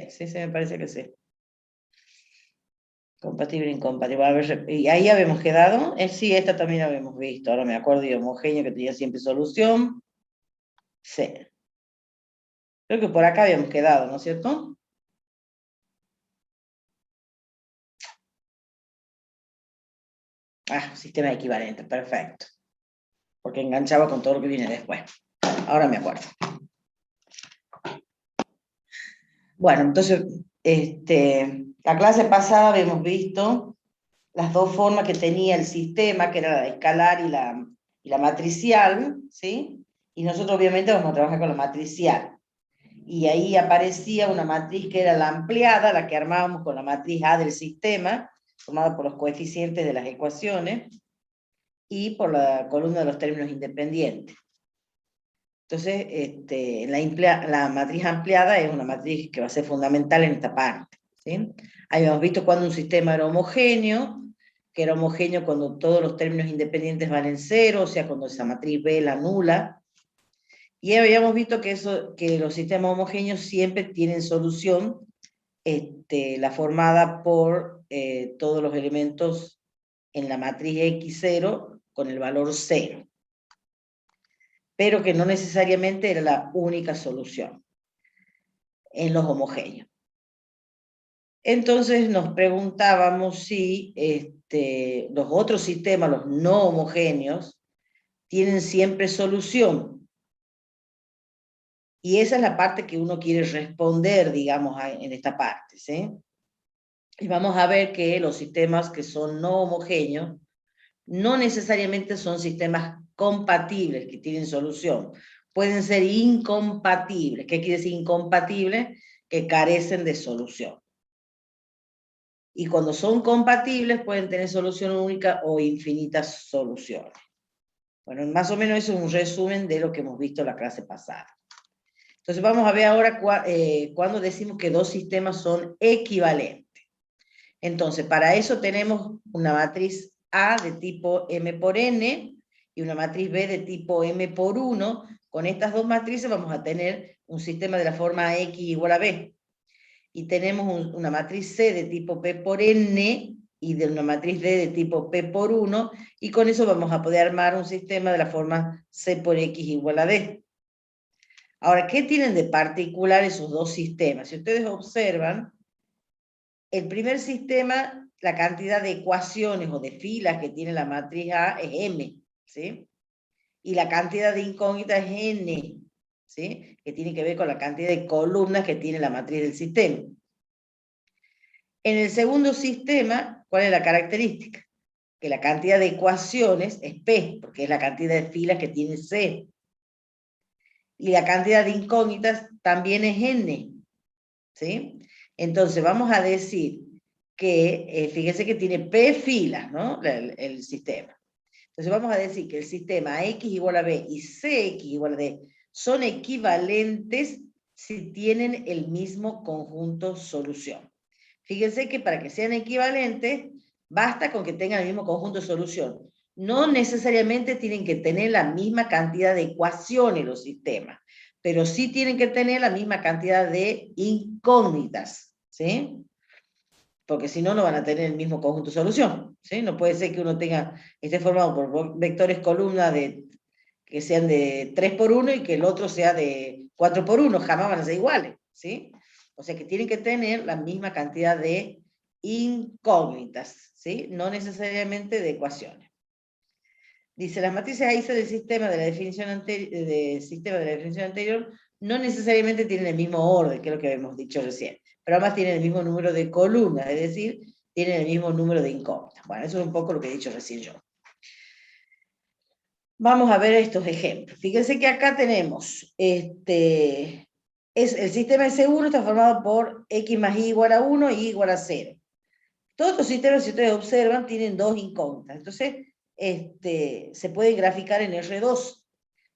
Sí, me parece que sí. Compatible, incompatible. A ver, y ahí habíamos quedado. Sí, esta también la habíamos visto. Ahora me acuerdo de homogéneo que tenía siempre solución. Sí. Creo que por acá habíamos quedado, ¿no es cierto? Sistema equivalente, perfecto. Porque enganchaba con todo lo que viene después. Ahora me acuerdo. Bueno, entonces, la clase pasada habíamos visto las dos formas que tenía el sistema, que era la escalar y la matricial, ¿sí? Y nosotros obviamente vamos a trabajar con la matricial. Y ahí aparecía una matriz que era la ampliada, la que armábamos con la matriz A del sistema, formada por los coeficientes de las ecuaciones, y por la columna de los términos independientes. Entonces, la matriz ampliada es una matriz que va a ser fundamental en esta parte, ¿sí? Habíamos visto cuando un sistema era homogéneo, que era homogéneo cuando todos los términos independientes valen cero, o sea, cuando esa matriz B la nula. Y habíamos visto que los sistemas homogéneos siempre tienen solución, la formada por todos los elementos en la matriz X0 con el valor 0. Pero que no necesariamente era la única solución en los homogéneos. Entonces nos preguntábamos si los otros sistemas, los no homogéneos, tienen siempre solución. Y esa es la parte que uno quiere responder, digamos, en esta parte, ¿sí? Y vamos a ver que los sistemas que son no homogéneos no necesariamente son sistemas compatibles que tienen solución. Pueden ser incompatibles. ¿Qué quiere decir incompatible? Que carecen de solución. Y cuando son compatibles pueden tener solución única o infinitas soluciones. Bueno, más o menos eso es un resumen de lo que hemos visto en la clase pasada. Entonces vamos a ver ahora cuando decimos que dos sistemas son equivalentes. Entonces, para eso tenemos una matriz A de tipo M por N y una matriz B de tipo M por 1. Con estas dos matrices vamos a tener un sistema de la forma X igual a B. Y tenemos una matriz C de tipo P por N y de una matriz D de tipo P por 1, y con eso vamos a poder armar un sistema de la forma C por X igual a D. Ahora, ¿qué tienen de particular esos dos sistemas? Si ustedes observan, el primer sistema, la cantidad de ecuaciones o de filas que tiene la matriz A es M, ¿sí? Y la cantidad de incógnitas es N, ¿sí? Que tiene que ver con la cantidad de columnas que tiene la matriz del sistema. En el segundo sistema, ¿cuál es la característica? Que la cantidad de ecuaciones es P, porque es la cantidad de filas que tiene C. Y la cantidad de incógnitas también es N, ¿sí? Entonces vamos a decir que, fíjense que tiene P filas, ¿no? El sistema. Entonces vamos a decir que el sistema X igual a B y CX igual a D son equivalentes si tienen el mismo conjunto solución. Fíjense que para que sean equivalentes, basta con que tengan el mismo conjunto de solución. No necesariamente tienen que tener la misma cantidad de ecuaciones los sistemas, pero sí tienen que tener la misma cantidad de incógnitas, ¿sí? Porque si no, no van a tener el mismo conjunto de solución, ¿sí? No puede ser que uno esté formado por vectores columnas que sean de 3 por 1 y que el otro sea de 4 por 1, jamás van a ser iguales, ¿sí? O sea que tienen que tener la misma cantidad de incógnitas, ¿sí? No necesariamente de ecuaciones. Dice, las matrices AIC del sistema de la definición anterior no necesariamente tienen el mismo orden, que es lo que habíamos dicho recién, pero además tienen el mismo número de columnas, es decir, tienen el mismo número de incógnitas. Bueno, eso es un poco lo que he dicho recién yo. Vamos a ver estos ejemplos. Fíjense que acá tenemos, el sistema S1 está formado por X más Y igual a 1 y Y igual a 0. Todos los sistemas, si ustedes observan, tienen dos incógnitas. Entonces, se puede graficar en R2.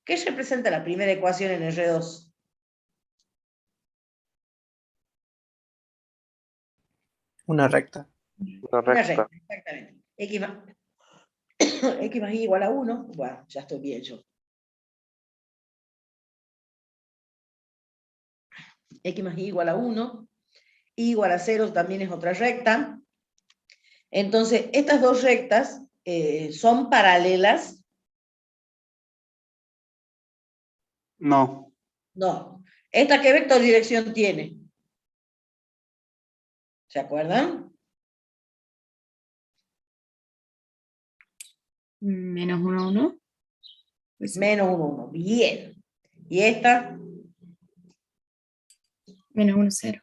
¿Qué representa la primera ecuación en R2? Una recta. Una Una recta. recta, exactamente. X más Y igual a 1. Bueno, ya estoy bien yo. X más Y igual a 1. y igual a 0 también es otra recta. Entonces, estas dos rectas son paralelas. No. No. ¿Esta qué vector dirección tiene? ¿Se acuerdan? Menos 1, 1. Pues, Menos 1, 1. Bien. ¿Y esta? menos 1, 0.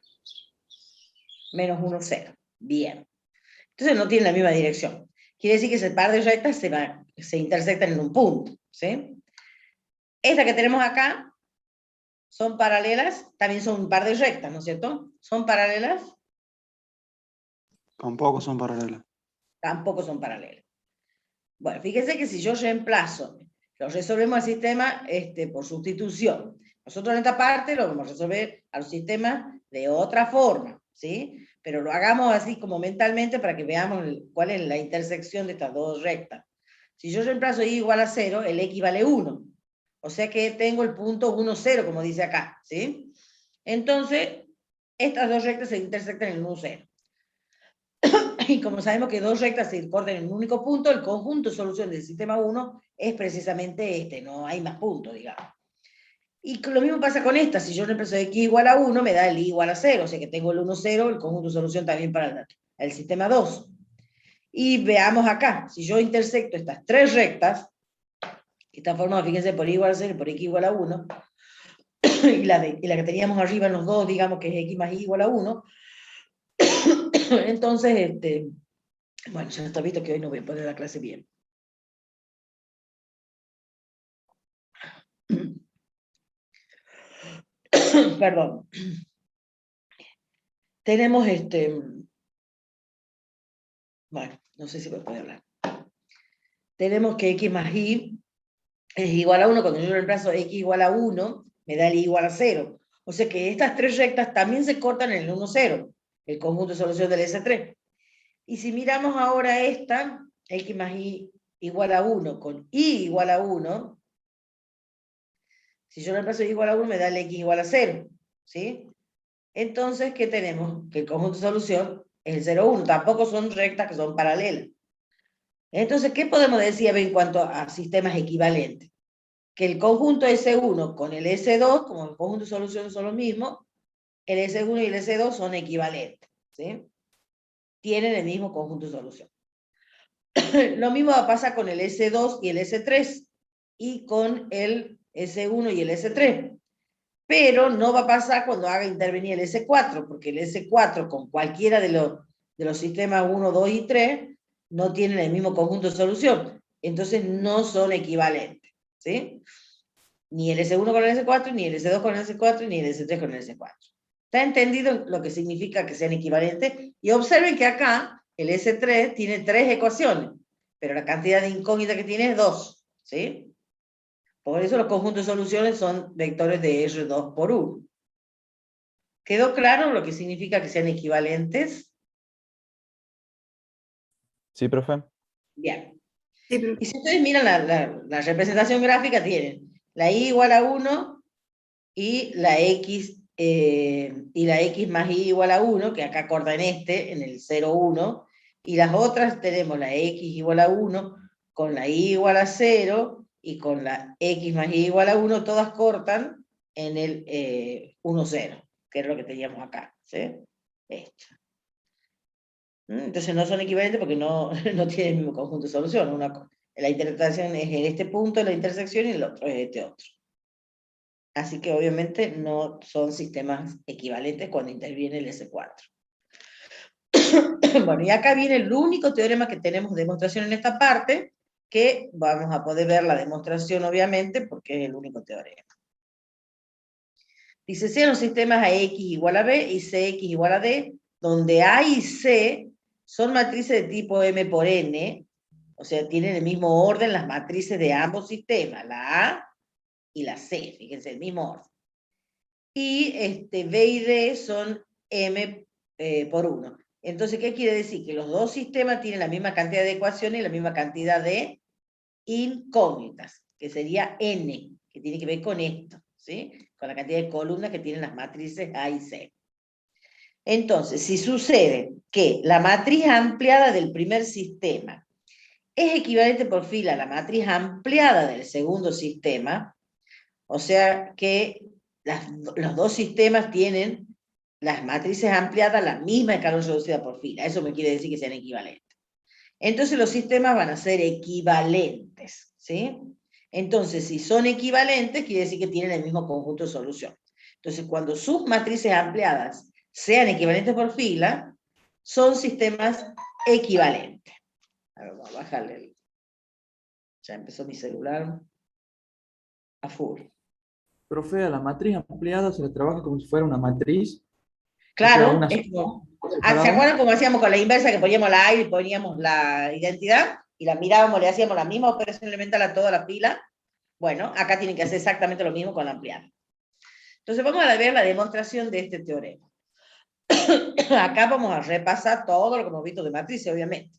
Menos 1, 0. Bien. Entonces no tienen la misma dirección. Quiere decir que ese par de rectas se intersectan en un punto. ¿Sí? Esta que tenemos acá son paralelas, también son un par de rectas, ¿no es cierto? ¿Son paralelas? Tampoco son paralelas. Tampoco son paralelas. Bueno, fíjense que si yo reemplazo, lo resolvemos al sistema por sustitución. Nosotros en esta parte lo vamos a resolver al sistema de otra forma, ¿sí? Pero lo hagamos así como mentalmente para que veamos cuál es la intersección de estas dos rectas. Si yo reemplazo y igual a 0, el x vale 1. O sea que tengo el punto 1, 0, como dice acá, ¿sí? Entonces, estas dos rectas se intersectan en el 1, 0. Y como sabemos que dos rectas se cortan en un único punto, el conjunto de soluciones del sistema 1 es precisamente no hay más puntos, digamos. Y lo mismo pasa con esta, si yo reemplazo x igual a 1, me da el y igual a 0, o sea que tengo el 1, 0, el conjunto de solución también para el sistema 2. Y veamos acá, si yo intersecto estas tres rectas, que están formadas, fíjense, por y igual a 0 y por x igual a 1, y la que teníamos arriba en los dos, digamos que es x más y igual a 1, entonces, bueno, ya está visto que hoy no voy a poner la clase bien. Perdón. Tenemos bueno, no sé si voy a poder hablar. Tenemos que x más y es igual a 1, cuando yo reemplazo x igual a 1, me da el y igual a 0. O sea que estas tres rectas también se cortan en el 1, 0, el conjunto de solución del S3. Y si miramos ahora esta, x más y igual a 1 con y igual a 1, si yo reemplazo y igual a 1, me da el x igual a 0, ¿sí? Entonces, ¿qué tenemos? Que el conjunto de solución es el 0, 1. Tampoco son rectas que son paralelas. Entonces, ¿qué podemos decir en cuanto a sistemas equivalentes? Que el conjunto S1 con el S2, como el conjunto de soluciones son los mismos, el S1 y el S2 son equivalentes, ¿sí? Tienen el mismo conjunto de solución. Lo mismo va a pasar con el S2 y el S3, y con el S1 y el S3. Pero no va a pasar cuando haga intervenir el S4, porque el S4 con cualquiera de los sistemas 1, 2 y 3 no tienen el mismo conjunto de solución. Entonces no son equivalentes, ¿sí? Ni el S1 con el S4, ni el S2 con el S4, ni el S3 con el S4. ¿Está entendido lo que significa que sean equivalentes? Y observen que acá el S3 tiene 3 ecuaciones, pero la cantidad de incógnita que tiene es 2, ¿sí? Por eso los conjuntos de soluciones son vectores de R2 por 1. ¿Quedó claro lo que significa que sean equivalentes? Sí, profe. Bien. Sí, pero Y si ustedes miran la representación gráfica, tienen la y igual a 1 y la x más y igual a 1, que acá corta en el 0, 1, y las otras tenemos la x igual a 1 con la y igual a 0 y con la x más y igual a 1, todas cortan en el 1, 0, que es lo que teníamos acá, ¿sí? Esto. Entonces no son equivalentes porque no, no tienen el mismo conjunto de solución. La interpretación es en este punto de la intersección y el otro es este otro. Así que obviamente no son sistemas equivalentes cuando interviene el S4. Bueno, y acá viene el único teorema que tenemos de demostración en esta parte, que vamos a poder ver la demostración obviamente porque es el único teorema. Dice, sean los sistemas a X igual a B y CX igual a D, donde A y C son matrices de tipo M por N, o sea, tienen el mismo orden las matrices de ambos sistemas, la A y la C, fíjense, el mismo orden. Y B y D son M por 1. Entonces, ¿qué quiere decir? Que los dos sistemas tienen la misma cantidad de ecuaciones y la misma cantidad de incógnitas, que sería N, que tiene que ver con esto, ¿sí? Con la cantidad de columnas que tienen las matrices A y C. Entonces, si sucede que la matriz ampliada del primer sistema es equivalente por fila a la matriz ampliada del segundo sistema, o sea que los dos sistemas tienen las matrices ampliadas la misma escalón reducida por fila, eso me quiere decir que sean equivalentes. Entonces los sistemas van a ser equivalentes, ¿sí? Entonces, si son equivalentes, quiere decir que tienen el mismo conjunto de solución. Entonces, cuando sus matrices ampliadas sean equivalentes por fila, son sistemas equivalentes. A ver, vamos a bajarle. Ya empezó mi celular a full. Profe, a la matriz ampliada se le trabaja como si fuera una matriz. Claro, una es como, ¿se cada una. acuerdan cómo hacíamos con la inversa, que poníamos la A y poníamos la identidad? Y la mirábamos, le hacíamos la misma operación elemental a toda la fila. Bueno, acá tienen que hacer exactamente lo mismo con la ampliada. Entonces vamos a ver la demostración de este teorema. Acá vamos a repasar todo lo que hemos visto de matrices, obviamente.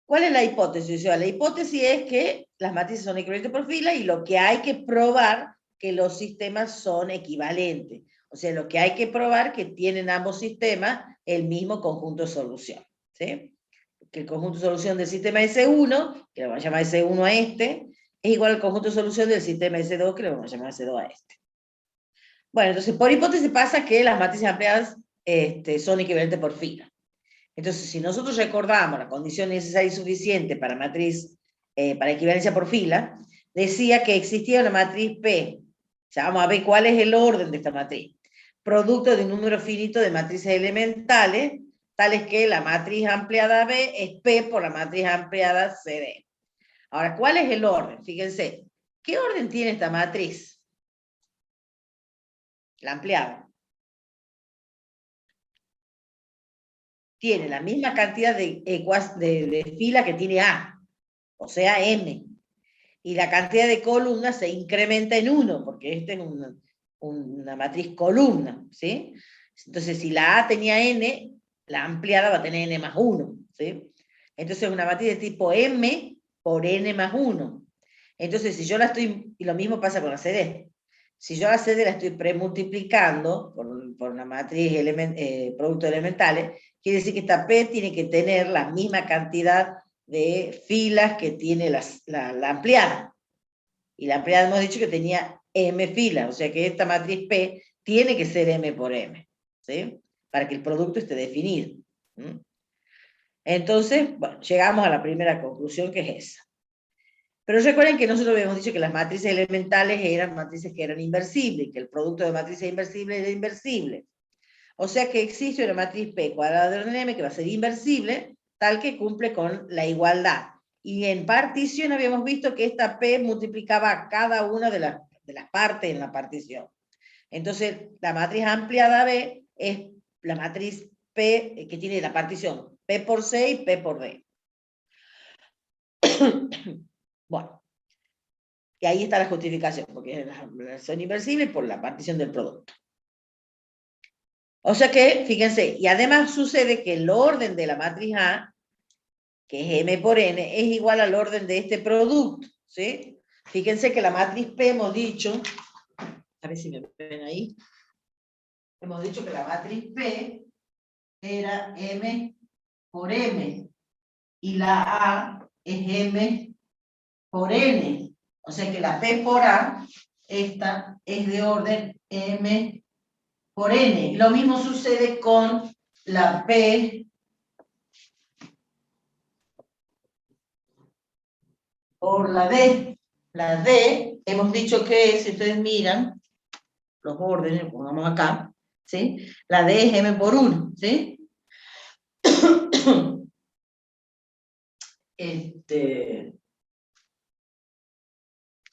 ¿Cuál es la hipótesis? O sea, la hipótesis es que las matrices son equivalentes por fila y lo que hay que probar que los sistemas son equivalentes. O sea, lo que hay que probar que tienen ambos sistemas el mismo conjunto de solución. ¿Sí? Que el conjunto de solución del sistema S1, que le vamos a llamar S1 a este, es igual al conjunto de solución del sistema S2, que le vamos a llamar S2 a este. Bueno, entonces por hipótesis pasa que las matrices ampliadas son equivalentes por fila. Entonces, si nosotros recordamos la condición necesaria y suficiente para matriz, para equivalencia por fila, decía que existía una matriz P. O sea, vamos a ver cuál es el orden de esta matriz. Producto de un número finito de matrices elementales, tales que la matriz ampliada B es P por la matriz ampliada CD. Ahora, ¿cuál es el orden? Fíjense, ¿qué orden tiene esta matriz? La ampliada. Tiene la misma cantidad de fila que tiene A, o sea, M. Y la cantidad de columnas se incrementa en 1, porque esta es una matriz columna, ¿sí? Entonces, si la A tenía N, la ampliada va a tener N más 1, ¿sí? Entonces, es una matriz de tipo M por N más 1. Entonces, si yo la estoy, y lo mismo pasa con la CD. Si yo a la CD la estoy premultiplicando por una matriz producto de elementales, quiere decir que esta P tiene que tener la misma cantidad de filas que tiene la ampliada. Y la ampliada hemos dicho que tenía M filas, o sea que esta matriz P tiene que ser M por M, ¿sí? Para que el producto esté definido. ¿Sí? Entonces, bueno, llegamos a la primera conclusión, que es esa. Pero recuerden que nosotros habíamos dicho que las matrices elementales eran matrices que eran inversibles, que el producto de matrices inversibles era inversible. O sea que existe una matriz P cuadrada de orden M que va a ser inversible, tal que cumple con la igualdad. Y en partición habíamos visto que esta P multiplicaba cada una de las partes en la partición. Entonces, la matriz ampliada B es la matriz P que tiene la partición P por C y P por D. Bueno, y ahí está la justificación, porque son inversibles por la partición del producto. O sea que, fíjense, y además sucede que el orden de la matriz A, que es M por N, es igual al orden de este producto, ¿sí? Fíjense que la matriz P hemos dicho, a ver si me ven ahí, hemos dicho que la matriz P era M por M, y la A es M por N, o sea que la P por A, esta es de orden M por N. Lo mismo sucede con la P por la D. La D, hemos dicho que es, si ustedes miran, los órdenes, lo pongamos acá, ¿sí? La D es M por 1, ¿sí?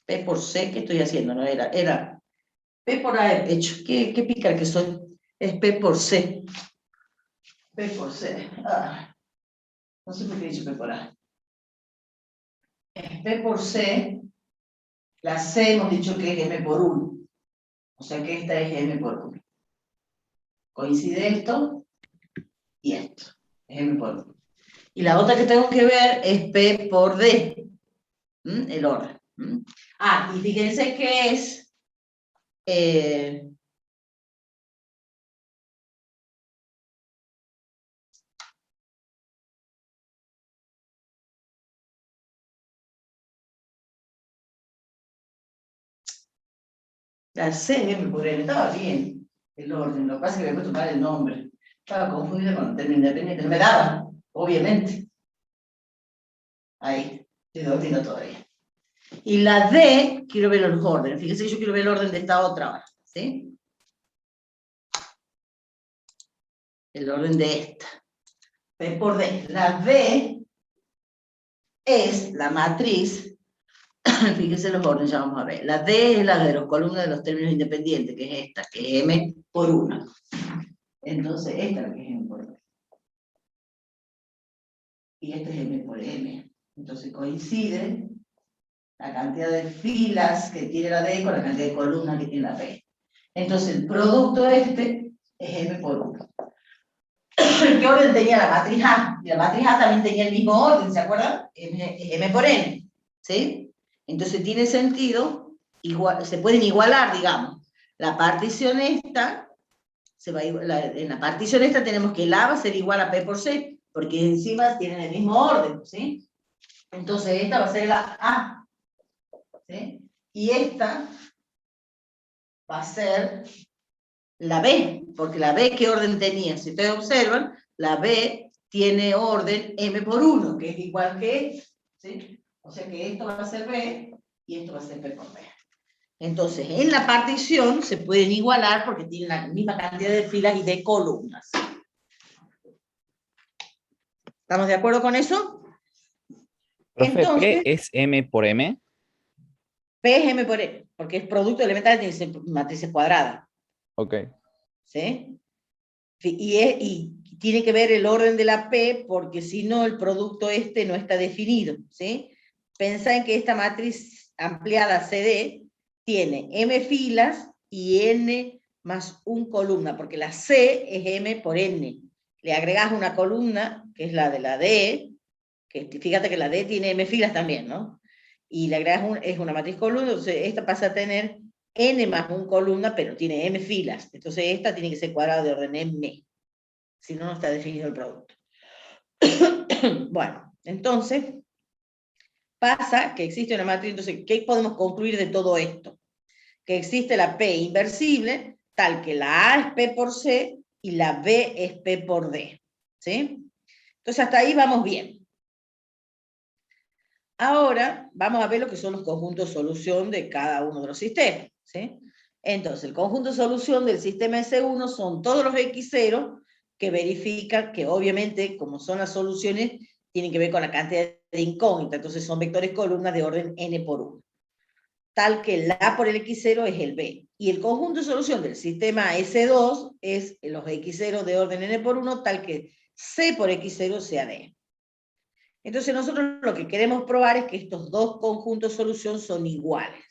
P por C, ¿qué estoy haciendo? No era P por A, de hecho, qué picar que soy. Es P por C. P por C. Ah, no sé por qué he dicho P por A. Es P por C. La C hemos dicho que es M por 1. O sea que esta es M por 1. Coincide esto y esto. Es M por 1. Y la otra que tengo que ver es P por D. El orden. Ah, y fíjense que es La C, M por N, estaba bien el orden, lo que pasa es que le he puesto mal el nombre. Estaba confundida con el término independiente, no me daba, obviamente. Ahí, estoy dormido todavía. Y la D, quiero ver los órdenes. Fíjense que yo quiero ver el orden de esta otra ahora, ¿sí? El orden de esta. P por D. La D es la matriz. Fíjense los órdenes, ya vamos a ver. La D es la de los columnas de los términos independientes, que es esta, que es M por 1. Entonces, esta es la que es M por 1. Y esta es M por M. Entonces coincide la cantidad de filas que tiene la D con la cantidad de columnas que tiene la P. Entonces, el producto este es M por 1. ¿Qué orden tenía la matriz A? Y la matriz A también tenía el mismo orden, ¿se acuerdan? M por N, ¿sí? Entonces tiene sentido, se pueden igualar, digamos. La partición esta, en la partición esta tenemos que el A va a ser igual a P por C, porque encima tienen el mismo orden, ¿sí? Entonces esta va a ser la A, ¿sí? Y esta va a ser la B, porque la B, ¿qué orden tenía? Si ustedes observan, la B tiene orden M por 1, que es igual que esto, ¿sí? O sea que esto va a ser B y esto va a ser P por B. Entonces, en la partición se pueden igualar porque tienen la misma cantidad de filas y de columnas. ¿Estamos de acuerdo con eso? Profe, Entonces, P es M por M. P es M por M, porque es producto elemental de matrices cuadradas. Ok. ¿Sí? Y tiene que ver el orden de la P, porque si no, el producto este no está definido, ¿sí? Pensá en que esta matriz ampliada CD tiene M filas y N más 1 columna, porque la C es M por N. Le agregás una columna, que es la de la D, que fíjate que la D tiene M filas también, ¿no? Y le agregas es una matriz columna, entonces esta pasa a tener N más 1 columna, pero tiene M filas. Entonces esta tiene que ser cuadrada de orden M. Si no, no está definido el producto. Bueno, entonces, pasa que existe una matriz. Entonces, ¿qué podemos concluir de todo esto? Que existe la P inversible, tal que la A es P por C y la B es P por D. ¿Sí? Entonces, hasta ahí vamos bien. Ahora vamos a ver lo que son los conjuntos de solución de cada uno de los sistemas, ¿sí? Entonces, el conjunto de solución del sistema S1 son todos los X0 que verifican que obviamente, como son las soluciones, tienen que ver con la cantidad de incógnita, entonces son vectores columnas de orden n por 1. Tal que el A por el X0 es el B. Y el conjunto de solución del sistema S2 es los X0 de orden n por 1, tal que C por X0 sea D. Entonces nosotros lo que queremos probar es que estos dos conjuntos de solución son iguales.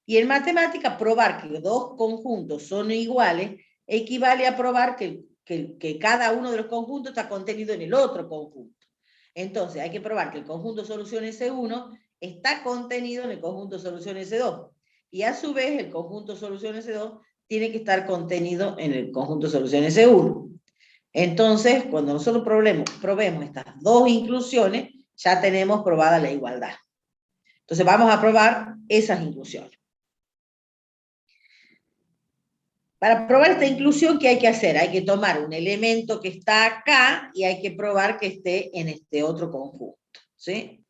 Y en matemática, probar que dos conjuntos son iguales equivale a probar que cada uno de los conjuntos está contenido en el otro conjunto. Entonces hay que probar que el conjunto de solución S1 está contenido en el conjunto de solución S2. Y a su vez el conjunto de solución S2 tiene que estar contenido en el conjunto de solución S1. Entonces, cuando nosotros probemos estas dos inclusiones, ya tenemos probada la igualdad. Entonces vamos a probar esas inclusiones. Para probar esta inclusión, ¿qué hay que hacer? Hay que tomar un elemento que está acá y hay que probar que esté en este otro conjunto, ¿sí?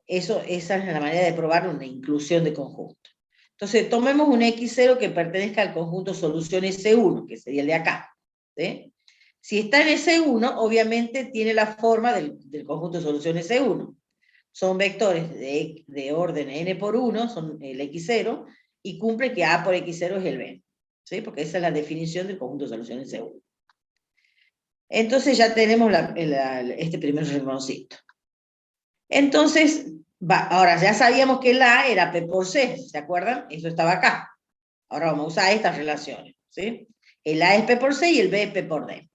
Esa es la manera de probar una inclusión de conjunto. Entonces, tomemos un X0 que pertenezca al conjunto solución S1, que sería el de acá, ¿sí? Si está en S1, obviamente tiene la forma del conjunto de solución S1. Son vectores de orden n por 1, son el X0, y cumple que A por X0 es el B. ¿Sí? Porque esa es la definición del conjunto de soluciones S1. Entonces ya tenemos este primer renglóncito. Entonces, ahora ya sabíamos que la A era P por C, ¿se acuerdan? Eso estaba acá. Ahora vamos a usar estas relaciones, ¿sí? El A es P por C y el B es P por D.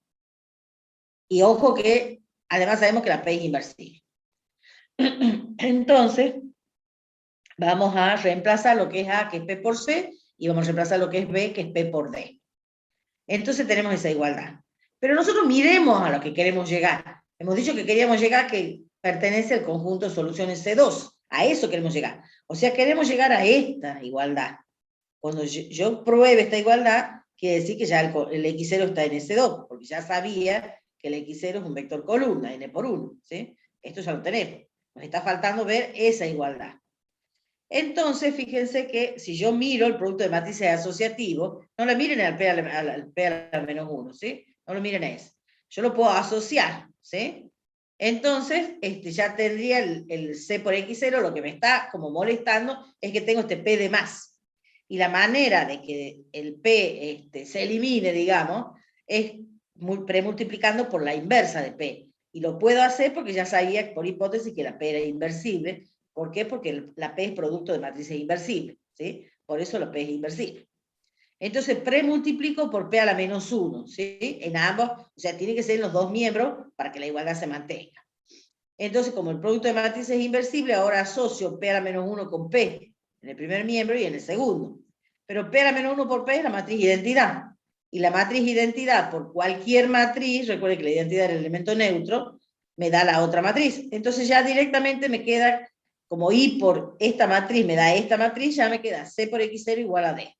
Y ojo que, además sabemos que la P es inversible. Entonces, vamos a reemplazar lo que es A, que es P por C, y vamos a reemplazar lo que es B, que es P por D. Entonces tenemos esa igualdad. Pero nosotros miremos a lo que queremos llegar. Hemos dicho que queríamos llegar que pertenece al conjunto de soluciones C2. A eso queremos llegar. O sea, queremos llegar a esta igualdad. Cuando yo pruebe esta igualdad, quiere decir que ya el X0 está en S2, porque ya sabía que el X0 es un vector columna, n por 1, ¿sí? Esto ya lo tenemos. Nos está faltando ver esa igualdad. Entonces, fíjense que si yo miro el producto de matrices asociativo, no lo miren al P a la menos 1, ¿sí? No lo miren a eso. Yo lo puedo asociar, ¿sí? Entonces, ya tendría el C por X0, lo que me está como molestando es que tengo este P de más. Y la manera de que el P se elimine, digamos, es premultiplicando por la inversa de P. Y lo puedo hacer porque ya sabía, por hipótesis, que la P era inversible. ¿Por qué? Porque la P es producto de matrices inversibles, ¿sí? Por eso la P es inversible. Entonces, premultiplico por P a la menos 1, ¿sí? En ambos, o sea, tiene que ser en los dos miembros para que la igualdad se mantenga. Entonces, como el producto de matrices es inversible, ahora asocio P a la menos 1 con P en el primer miembro y en el segundo. Pero P a la menos 1 por P es la matriz identidad. Y la matriz identidad por cualquier matriz, recuerde que la identidad era el elemento neutro, me da la otra matriz. Entonces ya directamente me queda, como I por esta matriz me da esta matriz, ya me queda C por X0 igual a D.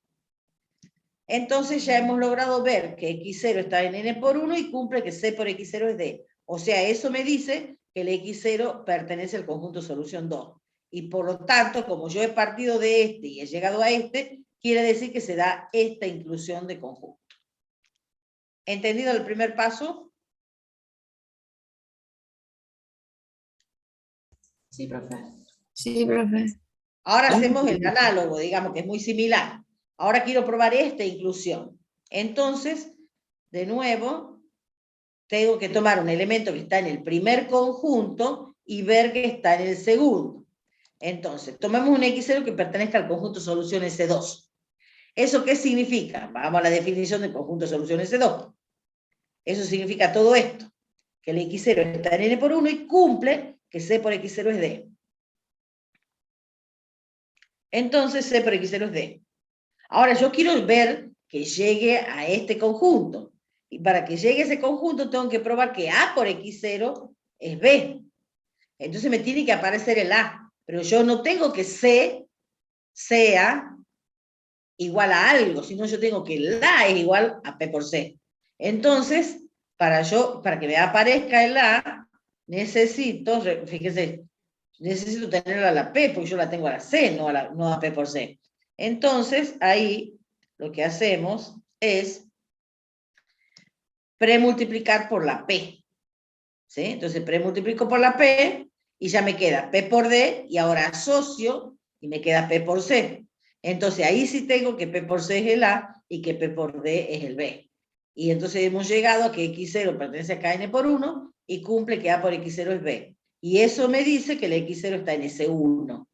Entonces ya hemos logrado ver que X0 está en N por 1 y cumple que C por X0 es D. O sea, eso me dice que el X0 pertenece al conjunto solución 2. Y por lo tanto, como yo he partido de este y he llegado a este, quiere decir que se da esta inclusión de conjunto. ¿Entendido el primer paso? Sí, profe. Sí, profe. Ahora hacemos el análogo, digamos que es muy similar. Ahora quiero probar esta inclusión. Entonces, de nuevo, tengo que tomar un elemento que está en el primer conjunto y ver que está en el segundo. Entonces, tomamos un X0 que pertenezca al conjunto solución S2. ¿Eso qué significa? Vamos a la definición del conjunto solución S2. Eso significa todo esto, que el X0 está en N por 1 y cumple que C por X0 es D. Entonces C por X0 es D. Ahora yo quiero ver que llegue a este conjunto. Y para que llegue a ese conjunto tengo que probar que A por X0 es B. Entonces me tiene que aparecer el A. Pero yo no tengo que C sea igual a algo, sino yo tengo que el A es igual a P por C. Entonces, para que me aparezca el A, necesito, fíjese, necesito tenerla a la P, porque yo la tengo a la C, no a P por C. Entonces, ahí lo que hacemos es premultiplicar por la P. ¿Sí? Entonces, premultiplico por la P y ya me queda P por D, y ahora asocio y me queda P por C. Entonces, ahí sí tengo que P por C es el A y que P por D es el B. Y entonces hemos llegado a que X0 pertenece a KN por 1 y cumple que A por X0 es B. Y eso me dice que el X0 está en S1.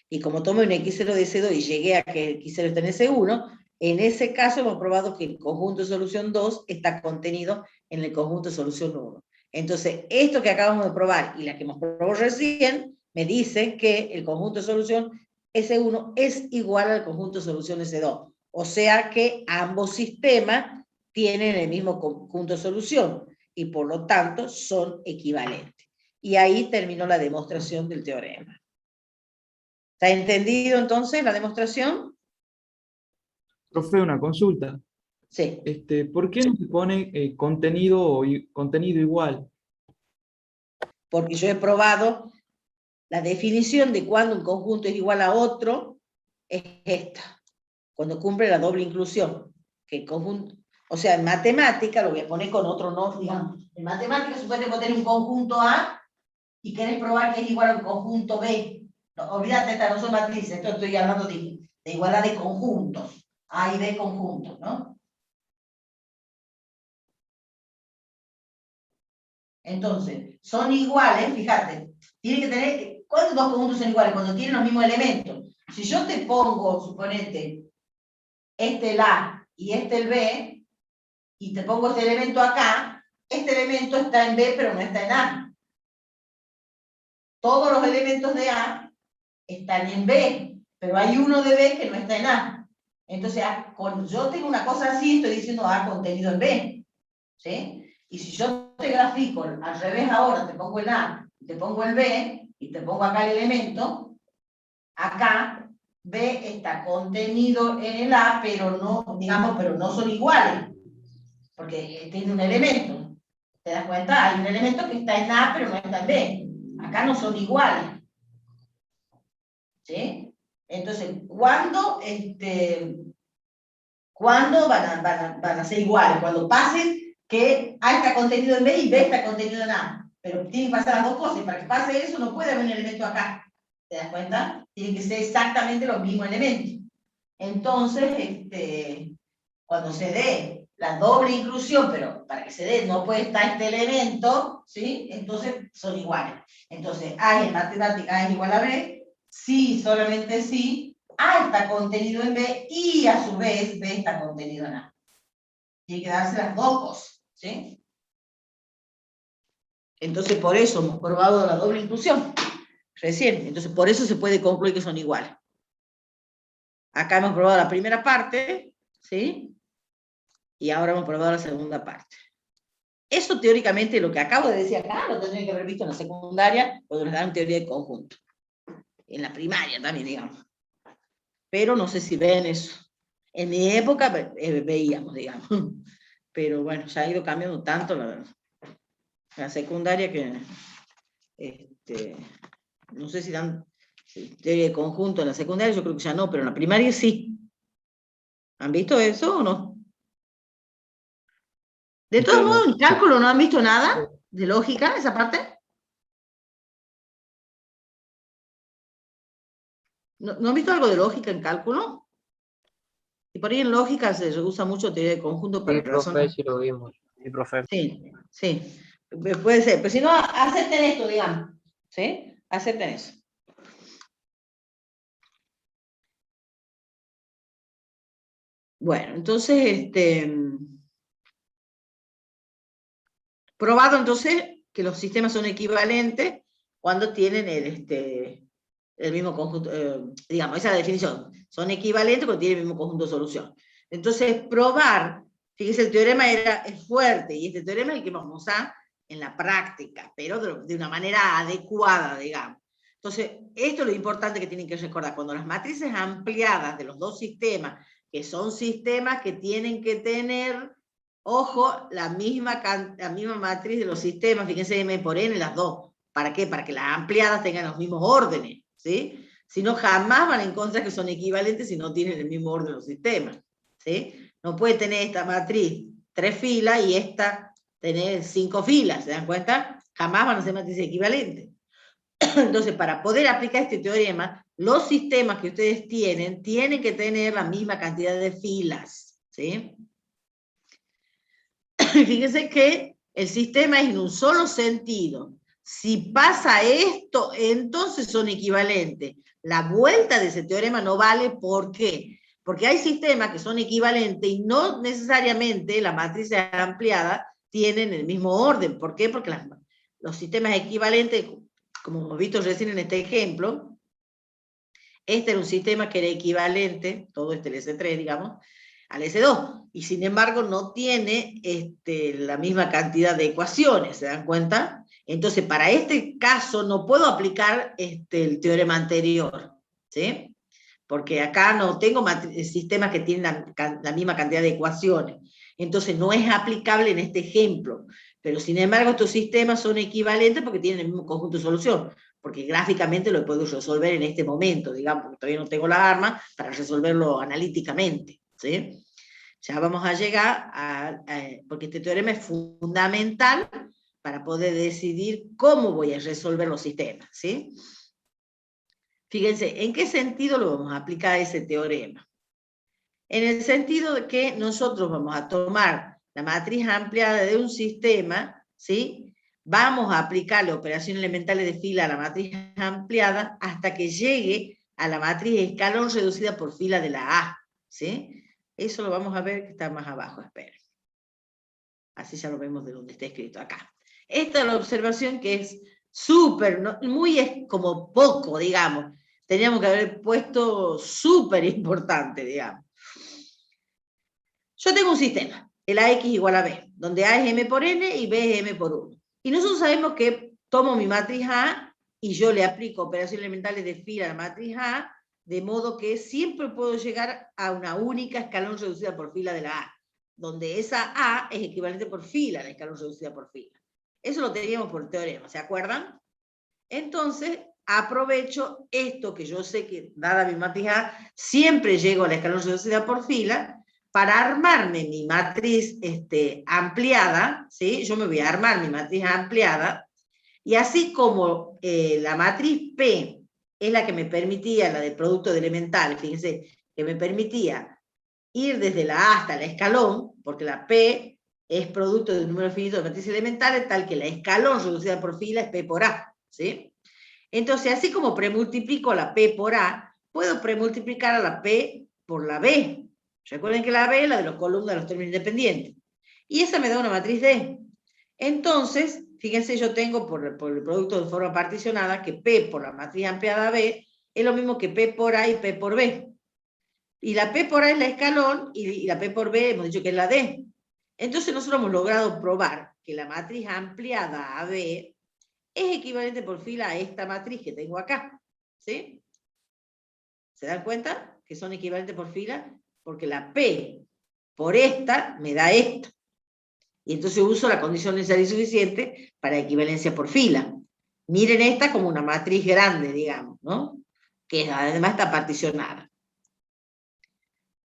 Y como tomé un X0 de S2 y llegué a que el X0 está en S1, en ese caso hemos probado que el conjunto de solución 2 está contenido en el conjunto de solución 1. Entonces, esto que acabamos de probar y la que hemos probado recién, me dice que el conjunto de solución S1 es igual al conjunto de solución S2. O sea que ambos sistemas tienen el mismo conjunto de solución y por lo tanto son equivalentes. Y ahí terminó la demostración del teorema. ¿Está entendido entonces la demostración? Profe, una consulta. Sí. ¿Por qué no se pone contenido igual? Porque yo he probado la definición de cuando un conjunto es igual a otro, es esta, cuando cumple la doble inclusión. Que el conjunto, o sea, en matemática, lo voy a poner con otro nombre, digamos. En matemática, suponete que tener un conjunto A y querés probar que es igual a un conjunto B. No, olvídate, estas no son matrices, esto estoy hablando de igualdad de conjuntos. A y B conjuntos, ¿no? Entonces, son iguales, fíjate, tiene que tener, ¿cuántos dos conjuntos son iguales? Cuando tienen los mismos elementos. Si yo te pongo, suponete, este el A y este el B, y te pongo este elemento acá, este elemento está en B, pero no está en A. Todos los elementos de A están en B, pero hay uno de B que no está en A. Entonces, cuando yo tengo una cosa así, estoy diciendo A contenido en B. ¿Sí? Y si yo te grafico al revés ahora, te pongo el A, te pongo el B, y te pongo acá el elemento, acá B está contenido en el A, pero no, digamos, pero no son iguales, porque tiene un elemento. ¿Te das cuenta? Hay un elemento que está en A, pero no está en B. Acá no son iguales. ¿Sí? Entonces, ¿cuándo van a ser iguales? Cuando pasen que A está contenido en B y B está contenido en A. Pero tienen que pasar las dos cosas. Para que pase eso no puede haber un elemento acá. ¿Te das cuenta? Tienen que ser exactamente los mismos elementos. Entonces, cuando se dé la doble inclusión, pero para que se dé no puede estar este elemento, ¿sí? Entonces son iguales. Entonces, A en matemática A es igual a B, sí, solamente sí, A está contenido en B y a su vez B está contenido en A. Tiene que darse las dos cosas, ¿sí? Entonces, por eso hemos probado la doble inclusión recién. Entonces, por eso se puede concluir que son iguales. Acá hemos probado la primera parte, ¿sí? Y ahora hemos probado la segunda parte. Eso teóricamente, lo que acabo de decir acá, lo tendrían que haber visto en la secundaria, cuando nos dan teoría de conjunto. En la primaria también, digamos. Pero no sé si ven eso. En mi época veíamos, digamos. Pero bueno, ya ha ido cambiando tanto la secundaria que no sé si dan teoría de conjunto en la secundaria, yo creo que ya no, pero en la primaria sí. ¿Han visto eso o no? De todos modos, en cálculo no han visto nada de lógica, esa parte. ¿No han visto algo de lógica en cálculo? Y por ahí en lógica se usa mucho teoría de conjunto para razonar. Sí lo vimos. Sí, profe. Sí, sí. Puede ser, pero si no, acepten esto, digamos. ¿Sí? Acepten eso. Bueno, entonces, probado entonces que los sistemas son equivalentes cuando tienen el mismo conjunto, digamos, esa es la definición, son equivalentes cuando tienen el mismo conjunto de solución. Entonces, probar, fíjese, el teorema es fuerte, y este teorema es el que vamos a usar en la práctica, pero de una manera adecuada, digamos. Entonces, esto es lo importante que tienen que recordar, cuando las matrices ampliadas de los dos sistemas, que son sistemas que tienen que tener, ojo, la misma matriz de los sistemas, fíjense M por N, las dos. ¿Para qué? Para que las ampliadas tengan los mismos órdenes, ¿sí? Si no, jamás van a encontrar que son equivalentes si no tienen el mismo orden los sistemas, ¿sí? No puede tener esta matriz 3 filas y esta tener 5 filas, ¿se dan cuenta? Jamás van a ser matrices equivalentes. Entonces, para poder aplicar este teorema, los sistemas que ustedes tienen que tener la misma cantidad de filas, ¿sí? Fíjense que el sistema es en un solo sentido. Si pasa esto, entonces son equivalentes. La vuelta de ese teorema no vale, ¿por qué? Porque hay sistemas que son equivalentes y no necesariamente las matrices ampliadas tienen el mismo orden. ¿Por qué? Porque los sistemas equivalentes, como hemos visto recién en este ejemplo, este era un sistema que era equivalente, todo el S3, digamos, al S2, y sin embargo no tiene la misma cantidad de ecuaciones, ¿se dan cuenta? Entonces, para este caso no puedo aplicar el teorema anterior, ¿sí? Porque acá no tengo sistemas que tienen la misma cantidad de ecuaciones, entonces no es aplicable en este ejemplo, pero sin embargo estos sistemas son equivalentes porque tienen el mismo conjunto de solución, porque gráficamente lo puedo resolver en este momento, digamos, porque todavía no tengo la arma para resolverlo analíticamente, ¿sí? Ya vamos a llegar porque este teorema es fundamental para poder decidir cómo voy a resolver los sistemas, ¿sí? Fíjense, ¿en qué sentido lo vamos a aplicar ese teorema? En el sentido de que nosotros vamos a tomar la matriz ampliada de un sistema, ¿sí? Vamos a aplicarle operaciones elementales de fila a la matriz ampliada hasta que llegue a la matriz escalón reducida por fila de la A, ¿sí? Eso lo vamos a ver que está más abajo, esperen. Así ya lo vemos de donde está escrito acá. Esta es la observación que es súper, muy es como poco, digamos. Teníamos que haber puesto súper importante, digamos. Yo tengo un sistema, el AX igual a B, donde A es M por N y B es M por 1. Y nosotros sabemos que tomo mi matriz A y yo le aplico operaciones elementales de fila a la matriz A de modo que siempre puedo llegar a una única escalón reducida por fila de la A, donde esa A es equivalente por fila a la escalón reducida por fila. Eso lo teníamos por el teorema, ¿se acuerdan? Entonces, aprovecho esto que yo sé que, dada mi matriz A, siempre llego a la escalón reducida por fila, para armarme mi matriz ampliada, ¿sí? Yo me voy a armar mi matriz ampliada, y así como la matriz P es la que me permitía, la del producto de elementales, fíjense, que me permitía ir desde la A hasta la escalón, porque la P es producto de un número finito de matrices elementales, tal que la escalón reducida por fila es P por A, ¿sí? Entonces, así como premultiplico la P por A, puedo premultiplicar a la P por la B. Recuerden que la B es la de los columnas de los términos independientes. Y esa me da una matriz D. Entonces, fíjense, yo tengo por el producto de forma particionada que P por la matriz ampliada B es lo mismo que P por A y P por B. Y la P por A es la escalón y la P por B hemos dicho que es la D. Entonces nosotros hemos logrado probar que la matriz ampliada AB es equivalente por fila a esta matriz que tengo acá. ¿Sí? ¿Se dan cuenta que son equivalentes por fila? Porque la P por esta me da esto. Y entonces uso la condición necesaria y suficiente para equivalencia por fila. Miren esta como una matriz grande, digamos, ¿no? Que además está particionada.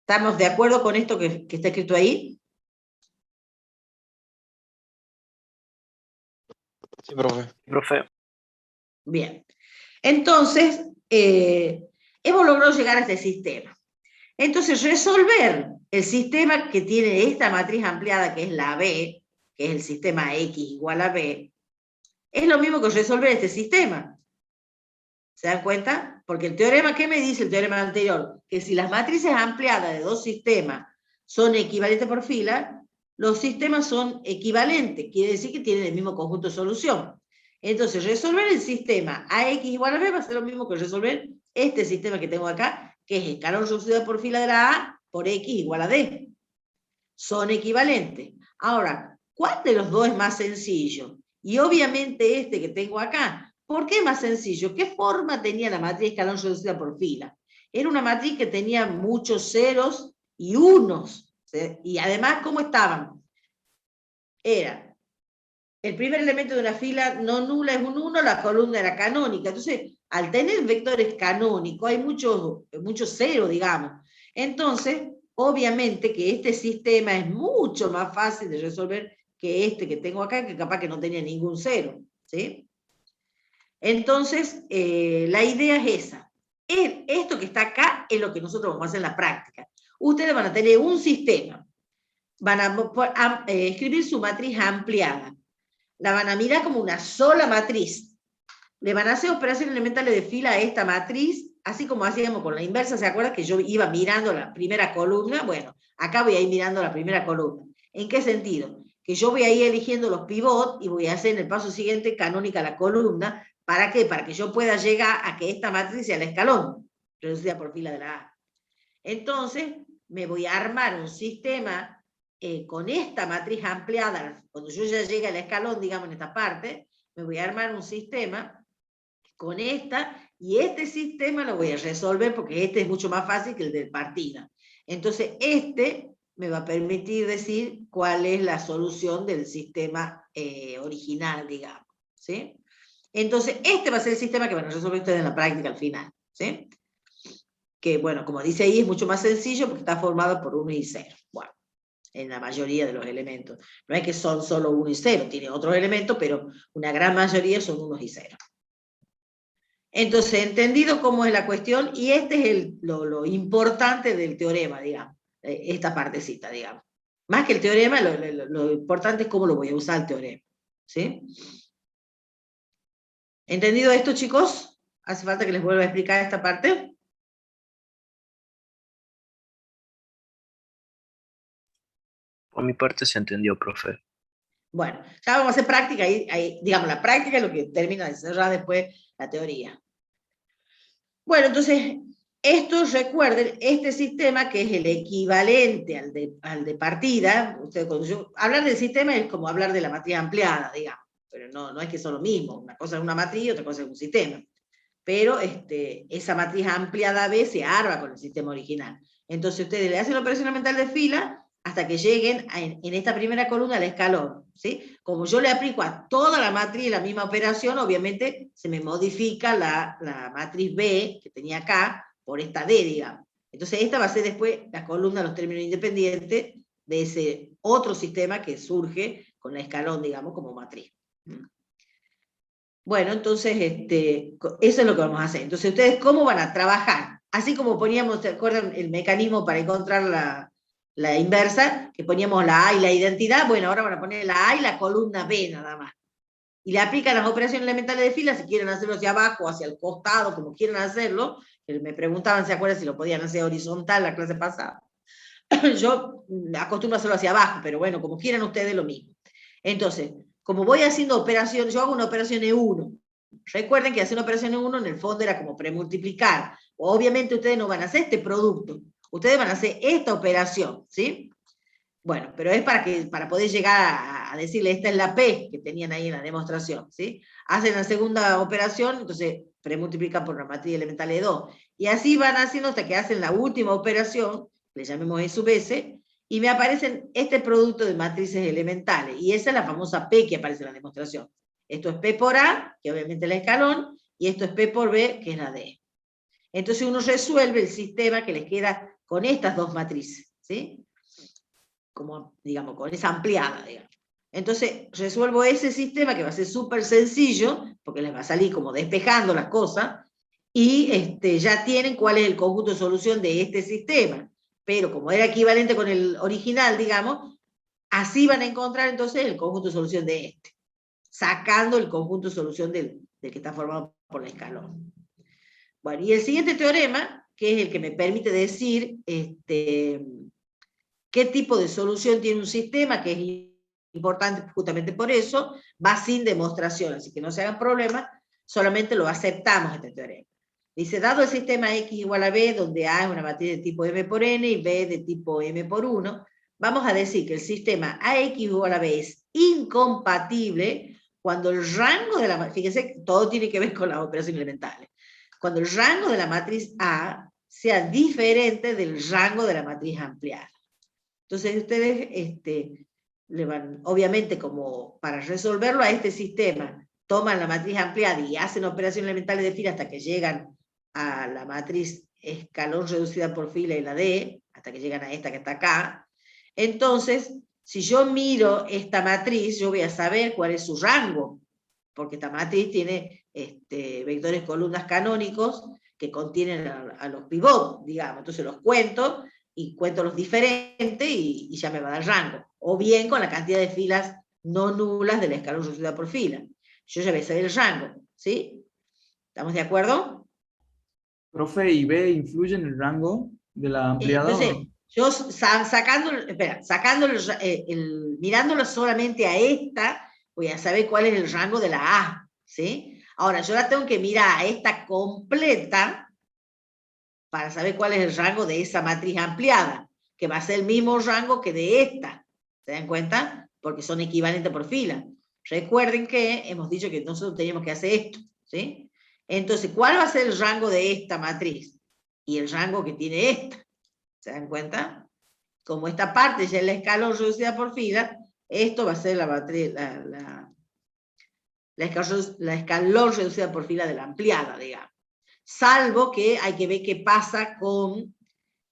¿Estamos de acuerdo con esto que está escrito ahí? Sí, profe. Profe, Bien. Entonces, hemos logrado llegar a este sistema. Entonces, resolver el sistema que tiene esta matriz ampliada, que es la B, que es el sistema X igual a B, es lo mismo que resolver este sistema. ¿Se dan cuenta? Porque el teorema, ¿qué me dice el teorema anterior? Que si las matrices ampliadas de dos sistemas son equivalentes por fila, los sistemas son equivalentes, quiere decir que tienen el mismo conjunto de solución. Entonces, resolver el sistema AX igual a B va a ser lo mismo que resolver este sistema que tengo acá, que es escalón reducido por fila de la A por X igual a D. Son equivalentes. Ahora, ¿cuál de los dos es más sencillo? Y obviamente este que tengo acá. ¿Por qué es más sencillo? ¿Qué forma tenía la matriz escalón reducida por fila? Era una matriz que tenía muchos ceros y unos. ¿Sí? Y además, ¿cómo estaban? Era el primer elemento de una fila no nula es un 1, la columna era canónica. Entonces, al tener vectores canónicos, hay muchos ceros, digamos. Entonces, obviamente que este sistema es mucho más fácil de resolver que este que tengo acá, que capaz que no tenía ningún cero. ¿Sí? Entonces, la idea es esa. Esto que está acá es lo que nosotros vamos a hacer en la práctica. Ustedes van a tener un sistema. Van a escribir su matriz ampliada. La van a mirar como una sola matriz. Le van a hacer operaciones elementales de fila a esta matriz, así como hacíamos con la inversa. ¿Se acuerdan que yo iba mirando la primera columna? Bueno, acá voy a ir mirando la primera columna. ¿En qué sentido? Que yo voy a ir eligiendo los pivots y voy a hacer en el paso siguiente canónica la columna. ¿Para qué? Para que yo pueda llegar a que esta matriz sea el escalón, reducida por fila de la A. Entonces, me voy a armar un sistema con esta matriz ampliada. Cuando yo ya llegue al escalón, digamos en esta parte, me voy a armar un sistema con esta, y este sistema lo voy a resolver porque este es mucho más fácil que el de partida. Entonces, este me va a permitir decir cuál es la solución del sistema original, digamos. ¿Sí? Entonces, este va a ser el sistema que van a resolver ustedes en la práctica al final. ¿Sí? Que, bueno, como dice ahí, es mucho más sencillo porque está formado por 1 y 0. Bueno, en la mayoría de los elementos. No es que son solo 1 y 0, tiene otros elementos, pero una gran mayoría son 1 y 0. Entonces, entendido cómo es la cuestión, y este es lo importante del teorema, digamos, esta partecita, digamos. Más que el teorema, lo importante es cómo lo voy a usar el teorema. ¿Sí? ¿Entendido esto, chicos? ¿Hace falta que les vuelva a explicar esta parte? por mi parte se entendió, profe. Bueno, ya vamos a hacer práctica, ahí, digamos, la práctica es lo que termina de cerrar después la teoría. Bueno, entonces, esto recuerden, este sistema que es el equivalente al de partida, hablar del sistema es como hablar de la matriz ampliada, digamos, pero no es que son lo mismo, una cosa es una matriz y otra cosa es un sistema. pero esa matriz ampliada B se arma con el sistema original. Entonces ustedes le hacen la operación elemental de fila hasta que lleguen en esta primera columna al escalón, ¿sí? Como yo le aplico a toda la matriz la misma operación, obviamente se me modifica la matriz B que tenía acá por esta D, digamos. Entonces esta va a ser después la columna de los términos independientes de ese otro sistema que surge con el escalón, digamos, como matriz. Bueno, entonces eso es lo que vamos a hacer. Entonces ustedes, ¿cómo van a trabajar? Así como poníamos, ¿se acuerdan el mecanismo para encontrar la inversa? Que poníamos la A y la identidad. Bueno, ahora van a poner la A y la columna B nada más. Y le aplican las operaciones elementales de fila, si quieren hacerlo hacia abajo, hacia el costado, como quieran hacerlo. Me preguntaban, ¿se acuerdan si lo podían hacer horizontal la clase pasada? Yo acostumbro a hacerlo hacia abajo, pero bueno, como quieran ustedes lo mismo. Entonces, como voy haciendo operación, yo hago una operación E1. Recuerden que hacer una operación E1 en el fondo era como premultiplicar. Obviamente ustedes no van a hacer este producto, ustedes van a hacer esta operación, ¿sí? Bueno, pero es para poder llegar a decirle, esta es la P que tenían ahí en la demostración, ¿sí? Hacen la segunda operación, entonces premultiplican por la matriz elemental E2. Y así van haciendo hasta que hacen la última operación, le llamemos E sub S, y me aparecen este producto de matrices elementales. Y esa es la famosa P que aparece en la demostración. Esto es P por A, que obviamente es el escalón, y esto es P por B, que es la D. Entonces uno resuelve el sistema que les queda con estas dos matrices, ¿sí? Como, digamos, con esa ampliada, digamos. Entonces, resuelvo ese sistema que va a ser súper sencillo, porque les va a salir como despejando las cosas, y ya tienen cuál es el conjunto de solución de este sistema. Pero como era equivalente con el original, digamos, así van a encontrar entonces el conjunto de solución de este, sacando el conjunto de solución del que está formado por el escalón. Bueno, y el siguiente teorema, que es el que me permite decir qué tipo de solución tiene un sistema, que es importante justamente por eso, va sin demostración, así que no se hagan problemas, solamente lo aceptamos este teorema. Dice, dado el sistema X igual a B, donde A es una matriz de tipo M por N y B de tipo M por 1, vamos a decir que el sistema AX igual a B es incompatible cuando el rango de la matriz, fíjense, todo tiene que ver con las operaciones elementales, cuando el rango de la matriz A sea diferente del rango de la matriz ampliada. Entonces ustedes le van, obviamente, como para resolverlo a este sistema, toman la matriz ampliada y hacen operaciones elementales de fila hasta que llegan a la matriz escalón reducida por fila y la D, hasta que llegan a esta que está acá. Entonces, si yo miro esta matriz, yo voy a saber cuál es su rango, porque esta matriz tiene vectores columnas canónicos que contienen a los pivots, digamos. Entonces los cuento, y cuento los diferentes y ya me va a dar rango. O bien con la cantidad de filas no nulas del escalón reducida por fila. Yo ya voy a saber el rango, ¿sí? ¿Estamos de acuerdo? Profe, ¿y B influye en el rango de la ampliada o Entonces, no? yo mirándolo solamente a esta, voy a saber cuál es el rango de la A, ¿sí? Ahora, yo la tengo que mirar a esta completa para saber cuál es el rango de esa matriz ampliada, que va a ser el mismo rango que de esta. ¿Se dan cuenta? Porque son equivalentes por fila. Recuerden que hemos dicho que nosotros teníamos que hacer esto, ¿sí? Entonces, ¿cuál va a ser el rango de esta matriz? Y el rango que tiene esta. ¿Se dan cuenta? Como esta parte ya es la escalón reducida por fila, esto va a ser la matriz, la escalón reducida por fila de la ampliada, digamos. Salvo que hay que ver qué pasa con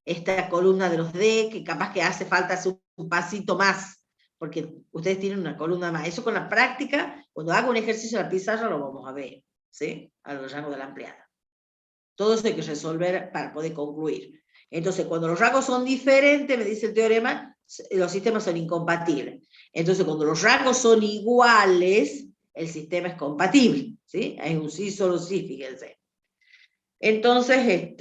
esta columna de los D, que capaz que hace falta hacer un pasito más, porque ustedes tienen una columna más. Eso con la práctica, cuando hago un ejercicio en la pizarra lo vamos a ver, ¿sí? A los rangos de la ampliada. Todo eso hay que resolver para poder concluir. Entonces, cuando los rangos son diferentes, me dice el teorema, los sistemas son incompatibles. Entonces, cuando los rangos son iguales, el sistema es compatible, ¿sí? Hay un sí, solo sí, fíjense. Entonces,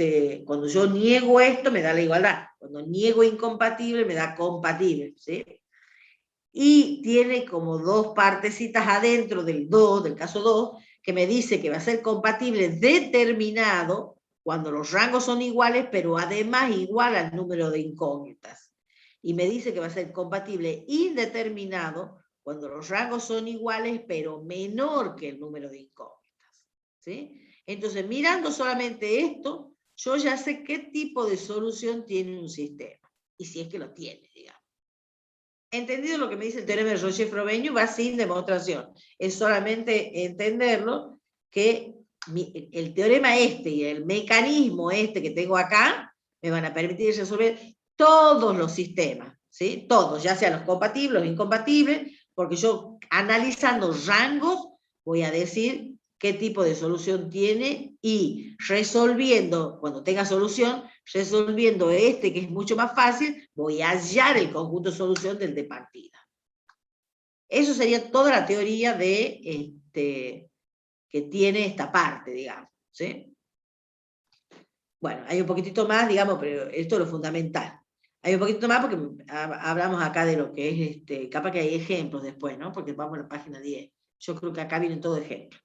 cuando yo niego esto, me da la igualdad. Cuando niego incompatible, me da compatible, ¿sí? Y tiene como dos partecitas adentro del caso 2, que me dice que va a ser compatible determinado cuando los rangos son iguales, pero además igual al número de incógnitas. Y me dice que va a ser compatible indeterminado cuando los rangos son iguales, pero menor que el número de incógnitas, ¿sí? Entonces, mirando solamente esto, yo ya sé qué tipo de solución tiene un sistema, y si es que lo tiene, digamos. Entendido lo que me dice el teorema de Roche-Frobenius, va sin demostración. Es solamente entenderlo, que el teorema este y el mecanismo este que tengo acá me van a permitir resolver todos los sistemas, ¿sí? Todos, ya sean los compatibles, los incompatibles, porque yo analizando rangos voy a decir qué tipo de solución tiene y resolviendo, cuando tenga solución, resolviendo este que es mucho más fácil, voy a hallar el conjunto de solución del de partida. Eso sería toda la teoría de que tiene esta parte, digamos, ¿sí? Bueno, hay un poquitito más, digamos, pero esto es lo fundamental. Hay un poquito más porque hablamos acá de lo que es, capaz que hay ejemplos después, ¿no? Porque vamos a la página 10. Yo creo que acá vienen todos ejemplos.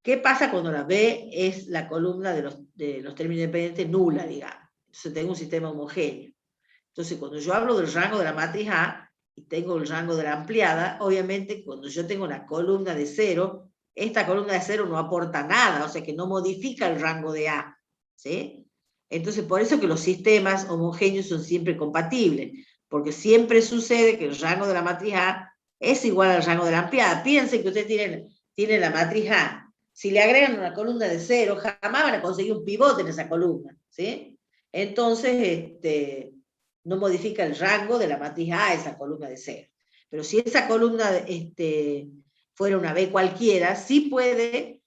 ¿Qué pasa cuando la B es la columna de los términos independientes nula, digamos? Entonces tengo un sistema homogéneo. Entonces, cuando yo hablo del rango de la matriz A y tengo el rango de la ampliada, obviamente cuando yo tengo una columna de 0, esta columna de 0 no aporta nada, o sea que no modifica el rango de A, ¿sí? Entonces, por eso que los sistemas homogéneos son siempre compatibles, porque siempre sucede que el rango de la matriz A es igual al rango de la ampliada. Piensen que ustedes tienen la matriz A. Si le agregan una columna de 0, jamás van a conseguir un pivote en esa columna, ¿sí? Entonces, no modifica el rango de la matriz A, esa columna de 0. Pero si esa columna fuera una B cualquiera, sí puede